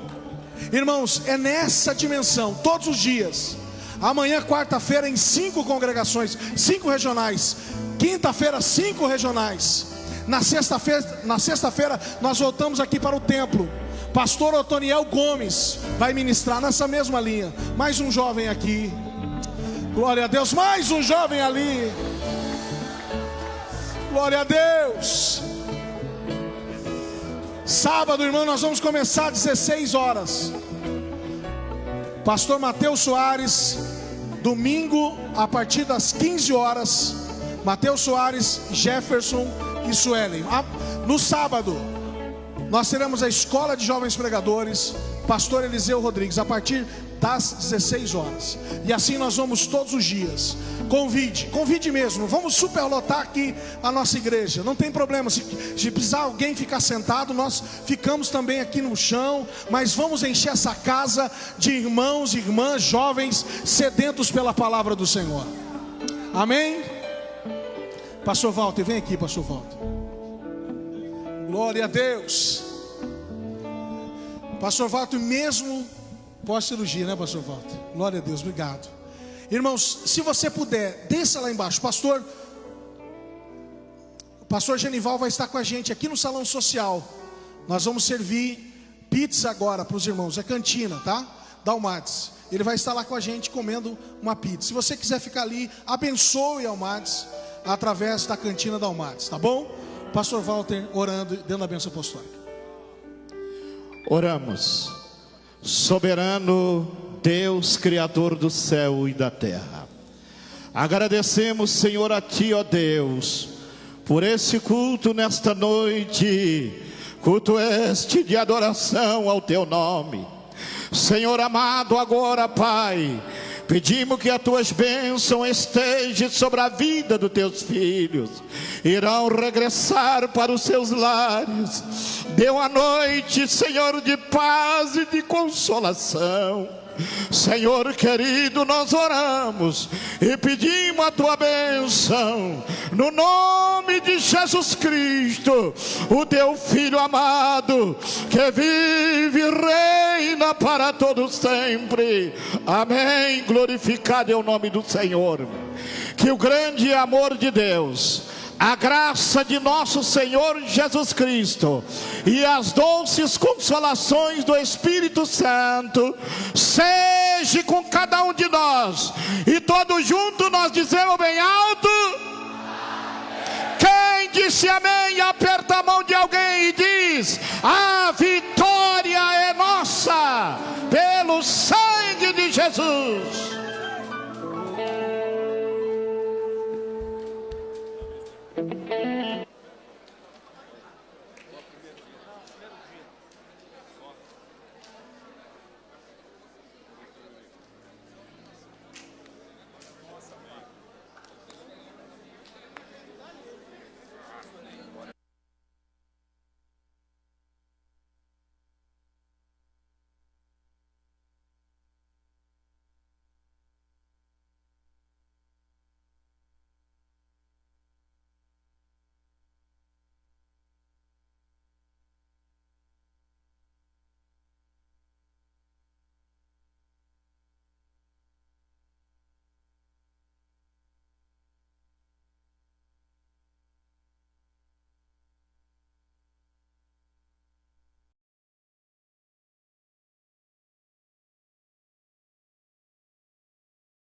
Irmãos, é nessa dimensão, todos os dias. Amanhã, quarta-feira, em 5 congregações, 5 regionais. Quinta-feira, 5 regionais. Na sexta-feira, nós voltamos aqui para o templo. Pastor Otoniel Gomes vai ministrar nessa mesma linha. Mais um jovem aqui. Glória a Deus, mais um jovem ali. Glória a Deus. Sábado, irmão, nós vamos começar às 16 horas. Pastor Mateus Soares. Domingo, a partir das 15 horas, Mateus Soares, Jefferson e Suelen. No sábado, nós teremos a Escola de Jovens Pregadores, Pastor Eliseu Rodrigues, a partir das 16 horas. E assim nós vamos todos os dias. Convide mesmo. Vamos superlotar aqui a nossa igreja. Não tem problema, se precisar alguém ficar sentado, nós ficamos também aqui no chão. Mas vamos encher essa casa de irmãos e irmãs, jovens, sedentos pela palavra do Senhor. Amém? Pastor Walter, vem aqui, Pastor Walter. Glória a Deus. Pastor Walter, mesmo pós-cirurgia, né, Pastor Walter? Glória a Deus, obrigado. Irmãos, se você puder, desça lá embaixo. O pastor Genival vai estar com a gente aqui no salão social. Nós vamos servir pizza agora para os irmãos. É cantina, tá? Dalmates. Ele vai estar lá com a gente comendo uma pizza. Se você quiser ficar ali, abençoe Almates através da cantina Dalmates, tá bom? Pastor Walter orando, dando a bênção apostólica. Oramos. Soberano Deus, Criador do céu e da terra, agradecemos, Senhor, a Ti, ó Deus, por esse culto nesta noite, culto este de adoração ao Teu nome. Senhor amado, agora, Pai, pedimos que as Tuas bênçãos estejam sobre a vida dos Teus filhos. Irão regressar para os seus lares. Dê uma noite, Senhor, de paz e de consolação. Senhor querido, nós oramos e pedimos a Tua bênção no nome de Jesus Cristo, o Teu Filho amado, que vive e reina para todos sempre. Amém. Glorificado é o nome do Senhor. Que o grande amor de Deus, a graça de nosso Senhor Jesus Cristo e as doces consolações do Espírito Santo seja com cada um de nós. E todos juntos nós dizemos bem alto: quem disse amém, aperta a mão de alguém e diz: a vitória é nossa pelo sangue de Jesus.